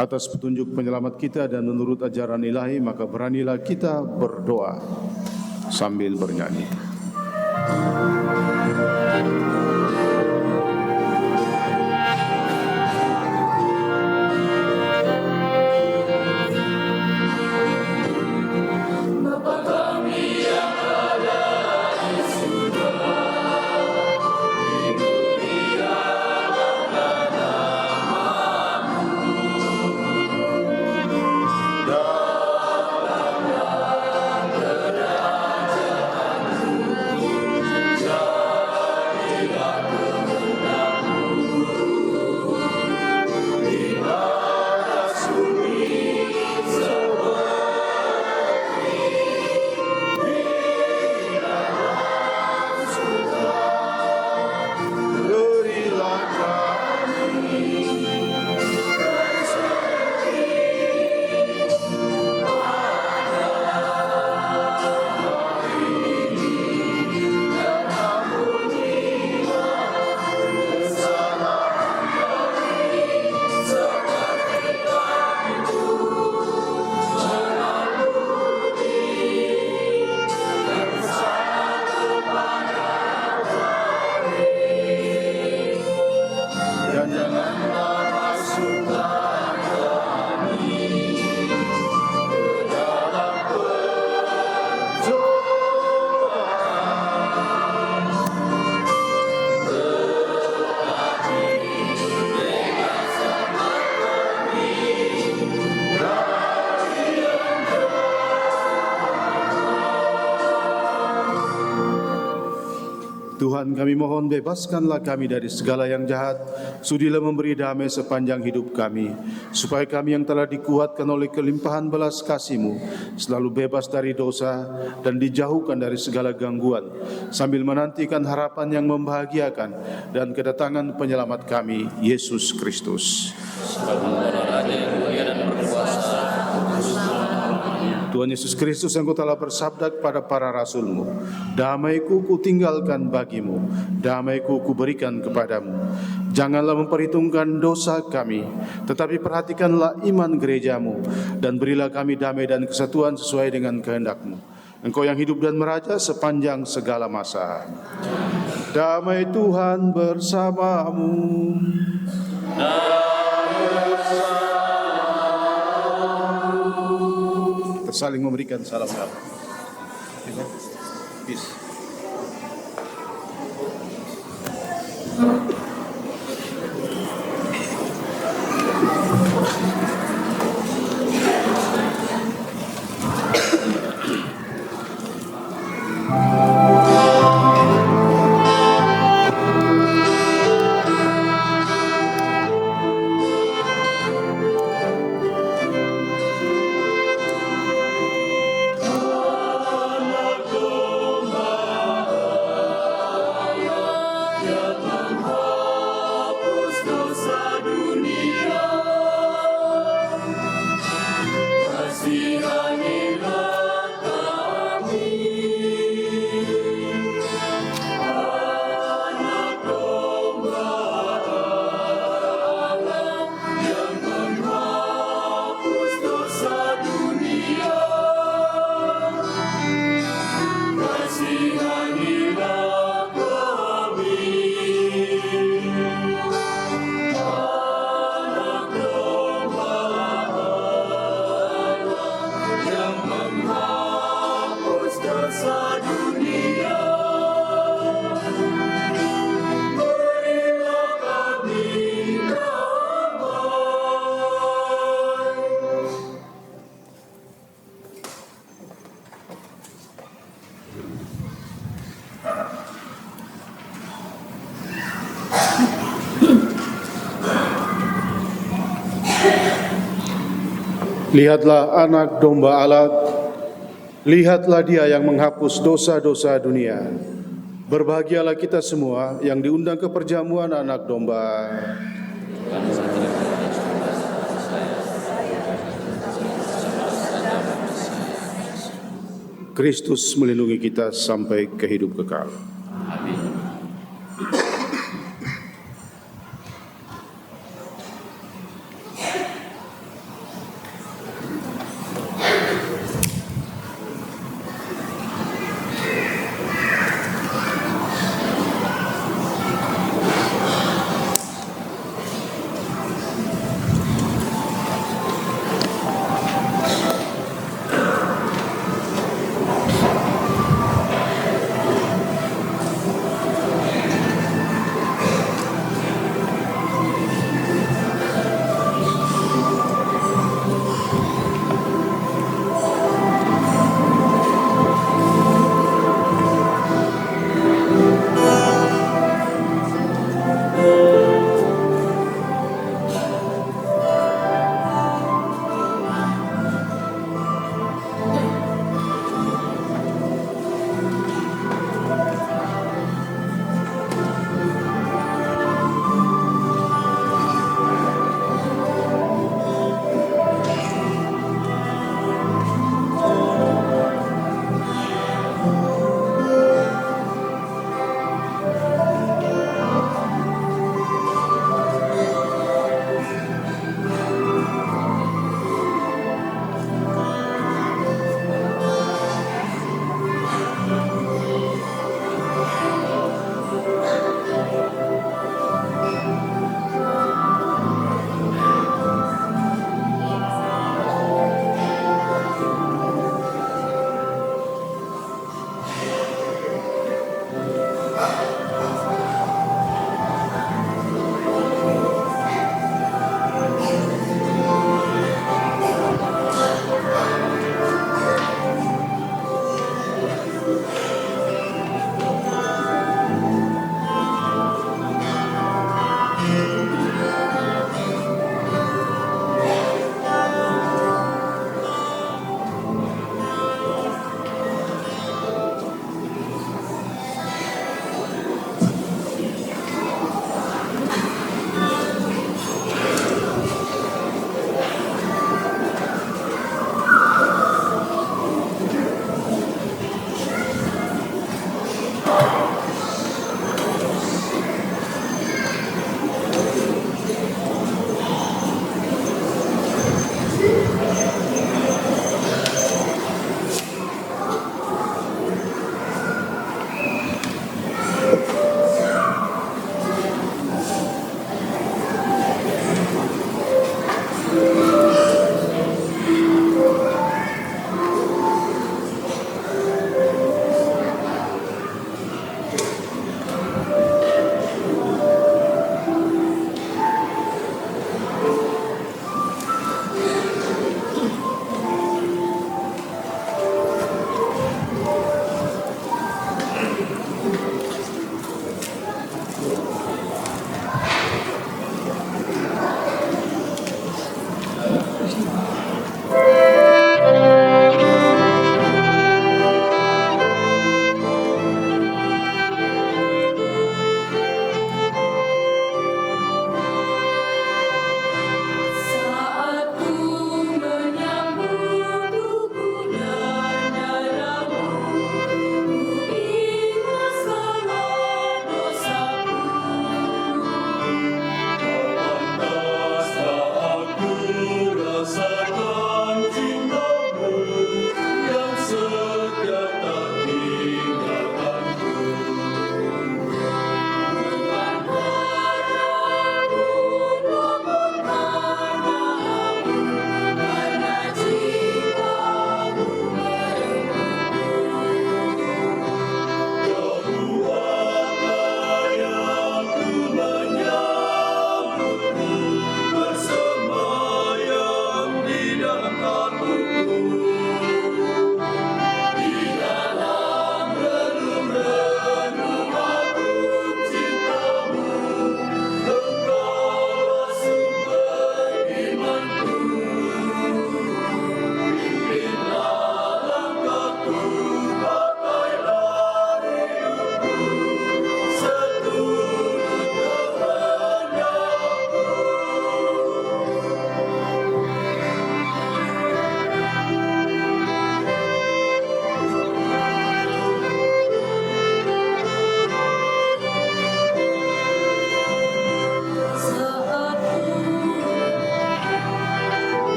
Atas petunjuk penyelamat kita dan menurut ajaran ilahi, maka beranilah kita berdoa sambil bernyanyi. Tuhan, kami mohon bebaskanlah kami dari segala yang jahat, sudilah memberi damai sepanjang hidup kami, supaya kami yang telah dikuatkan oleh kelimpahan belas kasih-Mu selalu bebas dari dosa dan dijauhkan dari segala gangguan, sambil menantikan harapan yang membahagiakan dan kedatangan penyelamat kami, Yesus Kristus. Tuhan Yesus Kristus, Engkau telah bersabda kepada para rasul-Mu, damai-Ku Kutinggalkan bagimu, damai-Ku Kuberikan kepadamu. Janganlah memperhitungkan dosa kami, tetapi perhatikanlah iman gereja-Mu, dan berilah kami damai dan kesatuan sesuai dengan kehendak-Mu. Engkau yang hidup dan meraja sepanjang segala masa. Damai Tuhan bersamamu. Kita saling memberikan salam damai. Peace. Lihatlah anak domba Allah, lihatlah Dia yang menghapus dosa-dosa dunia. Berbahagialah kita semua yang diundang ke perjamuan anak domba. Kristus melindungi kita sampai ke hidup kekal.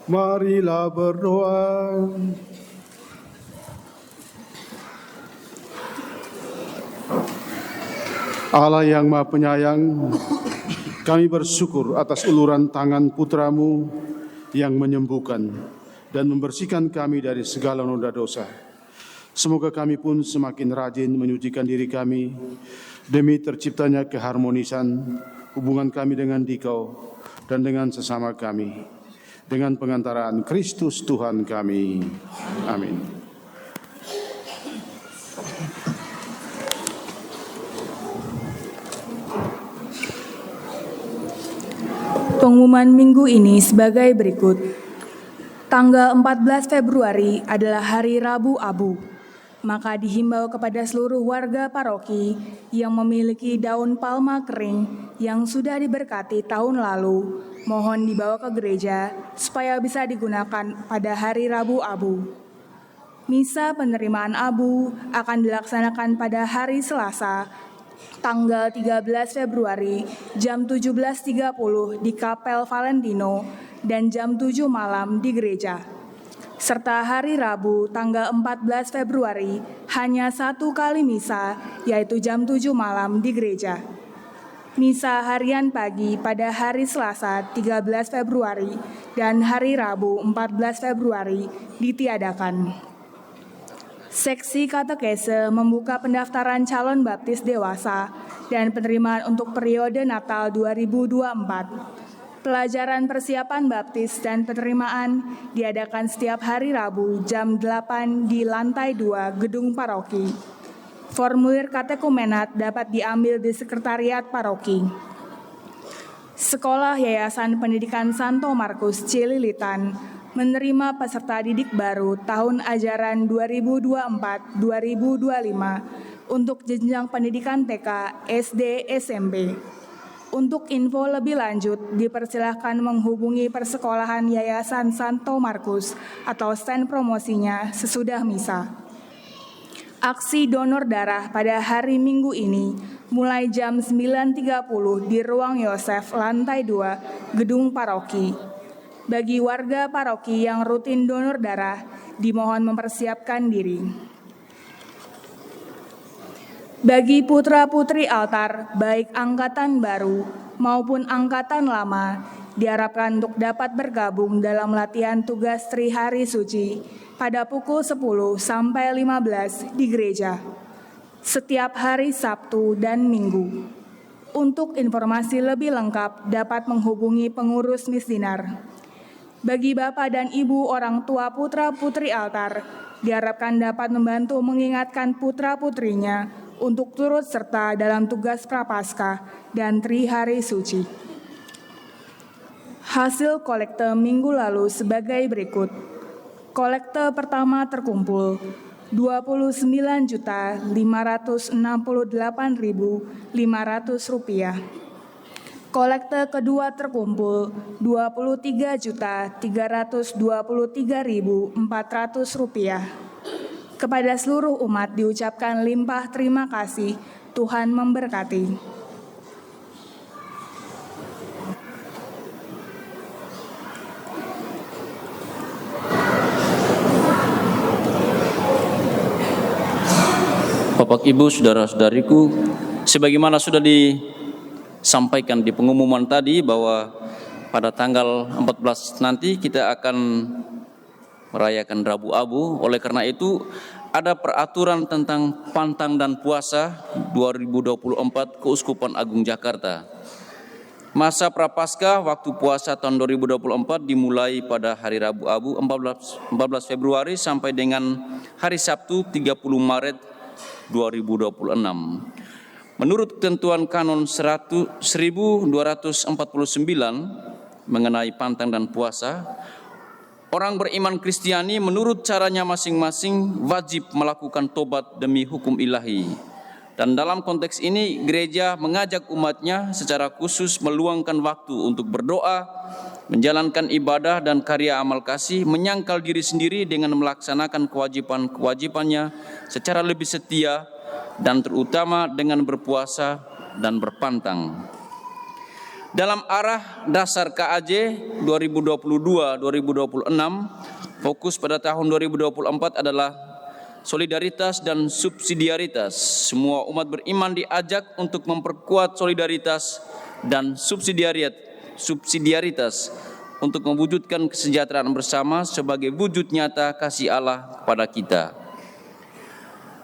Marilah berdoa. Allah yang Maha Penyayang, kami bersyukur atas uluran tangan putra-Mu yang menyembuhkan dan membersihkan kami dari segala noda dosa. Semoga kami pun semakin rajin menyucikan diri kami demi terciptanya keharmonisan hubungan kami dengan Dikau dan dengan sesama kami. Dengan pengantaraan Kristus Tuhan kami. Amin. Pengumuman minggu ini sebagai berikut. Tanggal 14 Februari adalah Hari Rabu Abu. Maka dihimbau kepada seluruh warga paroki yang memiliki daun palma kering yang sudah diberkati tahun lalu, mohon dibawa ke gereja supaya bisa digunakan pada Hari Rabu Abu. Misa penerimaan abu akan dilaksanakan pada hari Selasa, tanggal 13 Februari jam 17.30 di Kapel Valentino dan jam 7 malam di gereja. Serta hari Rabu tanggal 14 Februari hanya satu kali misa, yaitu jam 7 malam di gereja. Misa harian pagi pada hari Selasa 13 Februari dan hari Rabu 14 Februari ditiadakan. Seksi katekese membuka pendaftaran calon baptis dewasa dan penerimaan untuk periode Natal 2024. Pelajaran persiapan baptis dan penerimaan diadakan setiap hari Rabu jam 8 di lantai 2 gedung paroki. Formulir katekumenat dapat diambil di sekretariat paroki. Sekolah Yayasan Pendidikan Santo Markus Cililitan menerima peserta didik baru tahun ajaran 2024-2025 untuk jenjang pendidikan TK, SD, SMP. Untuk info lebih lanjut, dipersilahkan menghubungi Persekolahan Yayasan Santo Markus atau stand promosinya sesudah misa. Aksi donor darah pada hari Minggu ini mulai jam 9.30 di Ruang Yosef, lantai 2, Gedung Paroki. Bagi warga paroki yang rutin donor darah, dimohon mempersiapkan diri. Bagi putra-putri altar, baik angkatan baru maupun angkatan lama, diharapkan untuk dapat bergabung dalam latihan tugas Trihari Suci pada pukul 10 sampai 15 di gereja, setiap hari Sabtu dan Minggu. Untuk informasi lebih lengkap dapat menghubungi pengurus misdinar. Bagi Bapak dan Ibu orang tua putra-putri altar, diharapkan dapat membantu mengingatkan putra-putrinya untuk turut serta dalam tugas Prapaskah dan Trihari Suci. Hasil kolekte minggu lalu sebagai berikut. Kolekte pertama terkumpul Rp29.568.500. Kolekte kedua terkumpul Rp23.323.400. Kepada seluruh umat diucapkan limpah terima kasih. Tuhan memberkati. Bapak, Ibu, saudara-saudariku, sebagaimana sudah disampaikan di pengumuman tadi bahwa pada tanggal 14 nanti kita akan merayakan Rabu Abu. Oleh karena itu ada peraturan tentang pantang dan puasa 2024 Keuskupan Agung Jakarta. Masa Prapaskah waktu puasa tahun 2024 dimulai pada hari Rabu Abu 14 Februari sampai dengan hari Sabtu 30 Maret 2026. Menurut ketentuan Kanon 1249 mengenai pantang dan puasa, orang beriman Kristiani menurut caranya masing-masing wajib melakukan tobat demi hukum ilahi. Dan dalam konteks ini gereja mengajak umatnya secara khusus meluangkan waktu untuk berdoa, menjalankan ibadah dan karya amal kasih, menyangkal diri sendiri dengan melaksanakan kewajiban-kewajibannya secara lebih setia dan terutama dengan berpuasa dan berpantang. Dalam arah dasar KAJ 2022-2026, fokus pada tahun 2024 adalah solidaritas dan subsidiaritas. Semua umat beriman diajak untuk memperkuat solidaritas dan subsidiaritas untuk mewujudkan kesejahteraan bersama sebagai wujud nyata kasih Allah kepada kita.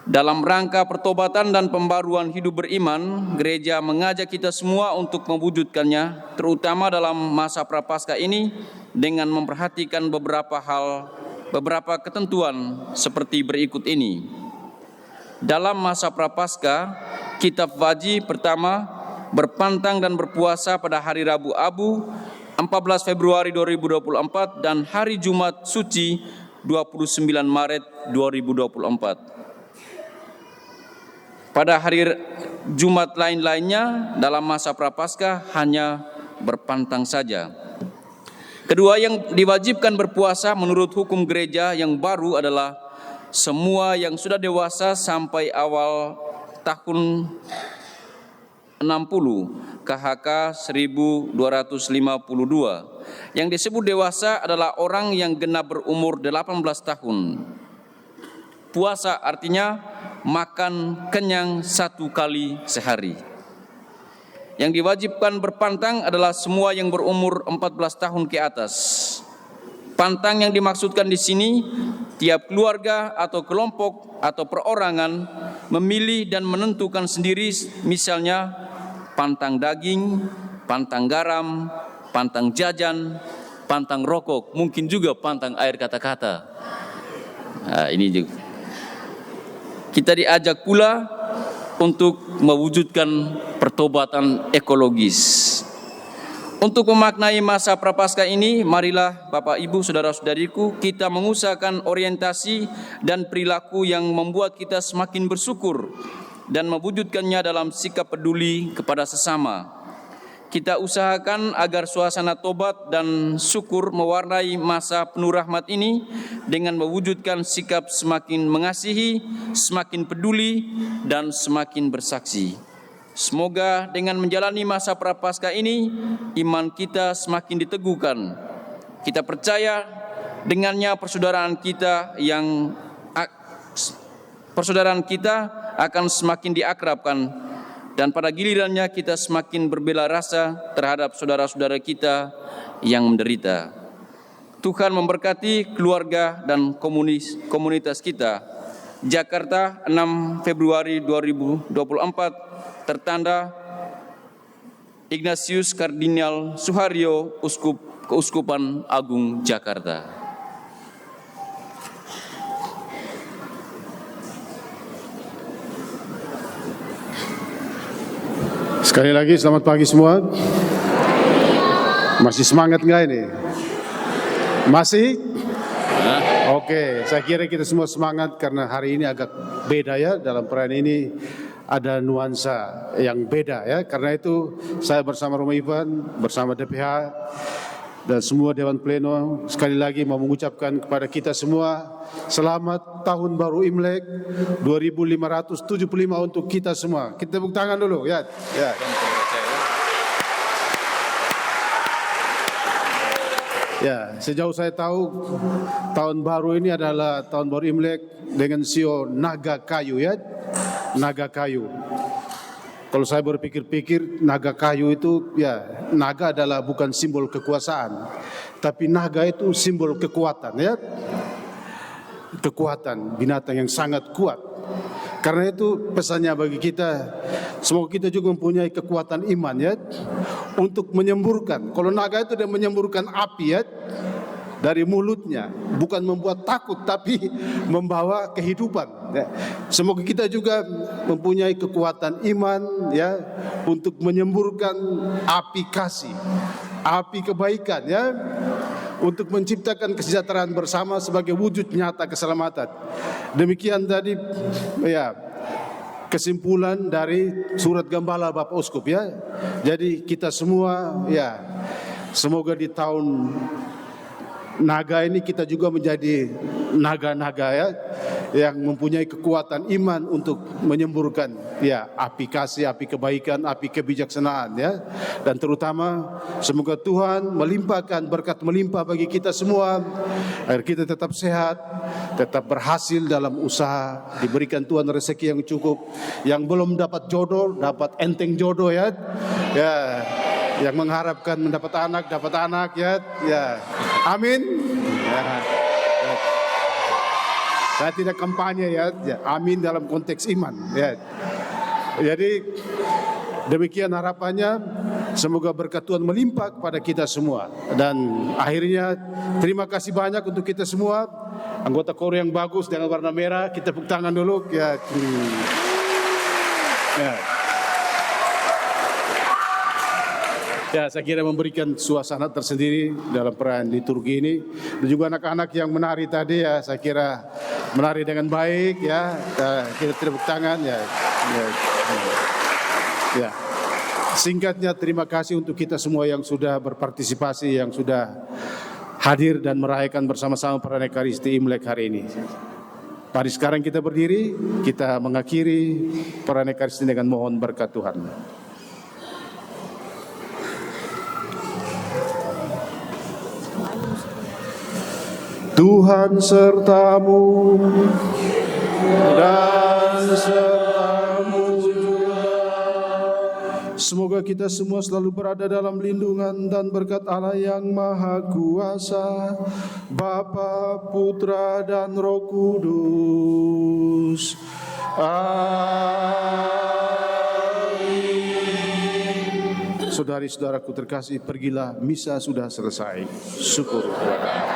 Dalam rangka pertobatan dan pembaruan hidup beriman, gereja mengajak kita semua untuk mewujudkannya, terutama dalam masa Prapaskah ini dengan memperhatikan beberapa ketentuan seperti berikut ini. Dalam masa Prapaskah, kitab wajib pertama berpantang dan berpuasa pada hari Rabu Abu 14 Februari 2024 dan hari Jumat Suci 29 Maret 2024. Pada hari Jumat lain-lainnya dalam masa Prapaskah hanya berpantang saja. Kedua, yang diwajibkan berpuasa menurut hukum gereja yang baru adalah semua yang sudah dewasa sampai awal tahun 60 KHK 1252. Yang disebut dewasa adalah orang yang genap berumur 18 tahun. Puasa artinya makan kenyang 1 kali sehari. Yang diwajibkan berpantang adalah semua yang berumur 14 tahun ke atas. Pantang yang dimaksudkan di sini, tiap keluarga atau kelompok atau perorangan memilih dan menentukan sendiri, misalnya pantang daging, pantang garam, pantang jajan, pantang rokok, mungkin juga pantang air kata-kata. Nah, ini juga. Kita diajak pula untuk mewujudkan pertobatan ekologis. Untuk memaknai masa Prapaskah ini, marilah Bapak Ibu, saudara-saudariku, kita mengusahakan orientasi dan perilaku yang membuat kita semakin bersyukur dan mewujudkannya dalam sikap peduli kepada sesama. Kita usahakan agar suasana tobat dan syukur mewarnai masa penuh rahmat ini dengan mewujudkan sikap semakin mengasihi, semakin peduli, dan semakin bersaksi. Semoga dengan menjalani masa Prapaskah ini, iman kita semakin diteguhkan. Kita percaya dengannya persaudaraan kita akan semakin diakrabkan, dan pada gilirannya kita semakin berbela rasa terhadap saudara-saudara kita yang menderita. Tuhan memberkati keluarga dan komunitas kita. Jakarta, 6 Februari 2024, tertanda Ignatius Kardinal Suharyo, Uskup Keuskupan Agung Jakarta. Sekali lagi selamat pagi semua. Masih semangat nggak ini? Masih? Oke, saya kira kita semua semangat karena hari ini agak beda ya. Dalam perayaan ini ada nuansa yang beda ya. Karena itu saya bersama Romo Ivan, bersama DPH dan semua Dewan Pleno sekali lagi mau mengucapkan kepada kita semua selamat Tahun Baru Imlek 2575 untuk kita semua. Kita tepuk tangan dulu ya. Ya. Ya, sejauh saya tahu tahun baru ini adalah tahun baru Imlek dengan sio naga kayu ya. Naga kayu. Kalau saya berpikir-pikir, naga kayu itu, ya, naga adalah bukan simbol kekuasaan, tapi naga itu simbol kekuatan, ya, kekuatan binatang yang sangat kuat. Karena itu pesannya bagi kita, semoga kita juga mempunyai kekuatan iman, ya, untuk menyemburkan. Kalau naga itu dia menyemburkan api, ya, dari mulutnya, bukan membuat takut, tapi membawa kehidupan. Ya. Semoga kita juga mempunyai kekuatan iman, ya, untuk menyemburkan api kasih, api kebaikan, ya, untuk menciptakan kesejahteraan bersama sebagai wujud nyata keselamatan. Demikian tadi, ya, kesimpulan dari surat Gembala Bapak Uskup, ya. Jadi kita semua, ya, semoga di tahun naga ini kita juga menjadi naga-naga ya, yang mempunyai kekuatan iman untuk menyemburkan ya api kasih, api kebaikan, api kebijaksanaan ya. Dan terutama semoga Tuhan melimpahkan berkat melimpah bagi kita semua, agar kita tetap sehat, tetap berhasil dalam usaha, diberikan Tuhan rezeki yang cukup. Yang belum dapat jodoh dapat enteng jodoh ya. Ya, yang mengharapkan mendapat anak dapat anak ya. Ya. Amin. Ya. Saya tidak kampanye ya. Amin dalam konteks iman ya. Jadi demikian harapannya, semoga berkat Tuhan melimpah kepada kita semua. Dan akhirnya terima kasih banyak untuk kita semua. Anggota kor yang bagus dengan warna merah, kita tepuk tangan dulu ya. Ya. Ya, saya kira memberikan suasana tersendiri dalam perayaan liturgi ini. Dan juga anak-anak yang menari tadi ya, saya kira menari dengan baik ya. Kita tepuk tangan ya. Ya. Singkatnya terima kasih untuk kita semua yang sudah berpartisipasi, yang sudah hadir dan merayakan bersama-sama perayaan Ekaristi Imlek hari ini. Mari sekarang kita berdiri, kita mengakhiri perayaan Ekaristi dengan mohon berkat Tuhan. Tuhan sertamu dan sertamu juga. Semoga kita semua selalu berada dalam lindungan dan berkat Allah yang Maha Kuasa, Bapa, Putra, dan Roh Kudus. Amin. Saudari-saudaraku terkasih, pergilah, misa sudah selesai. Syukur kepada Allah.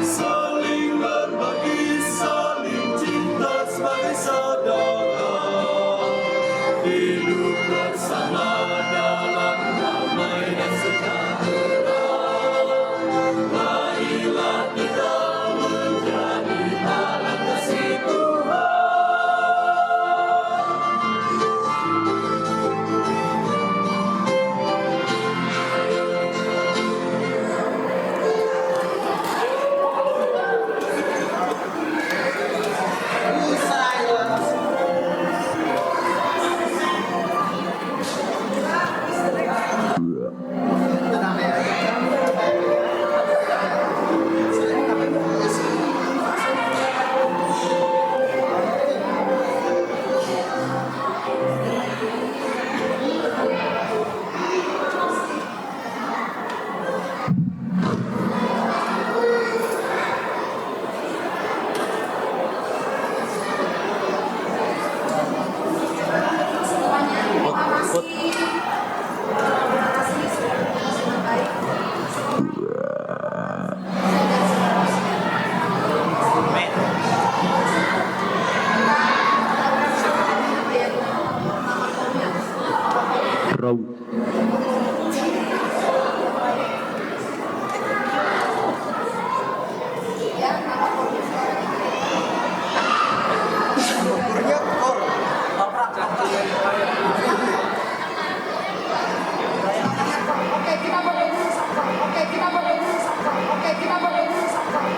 Saling berbagi Rob.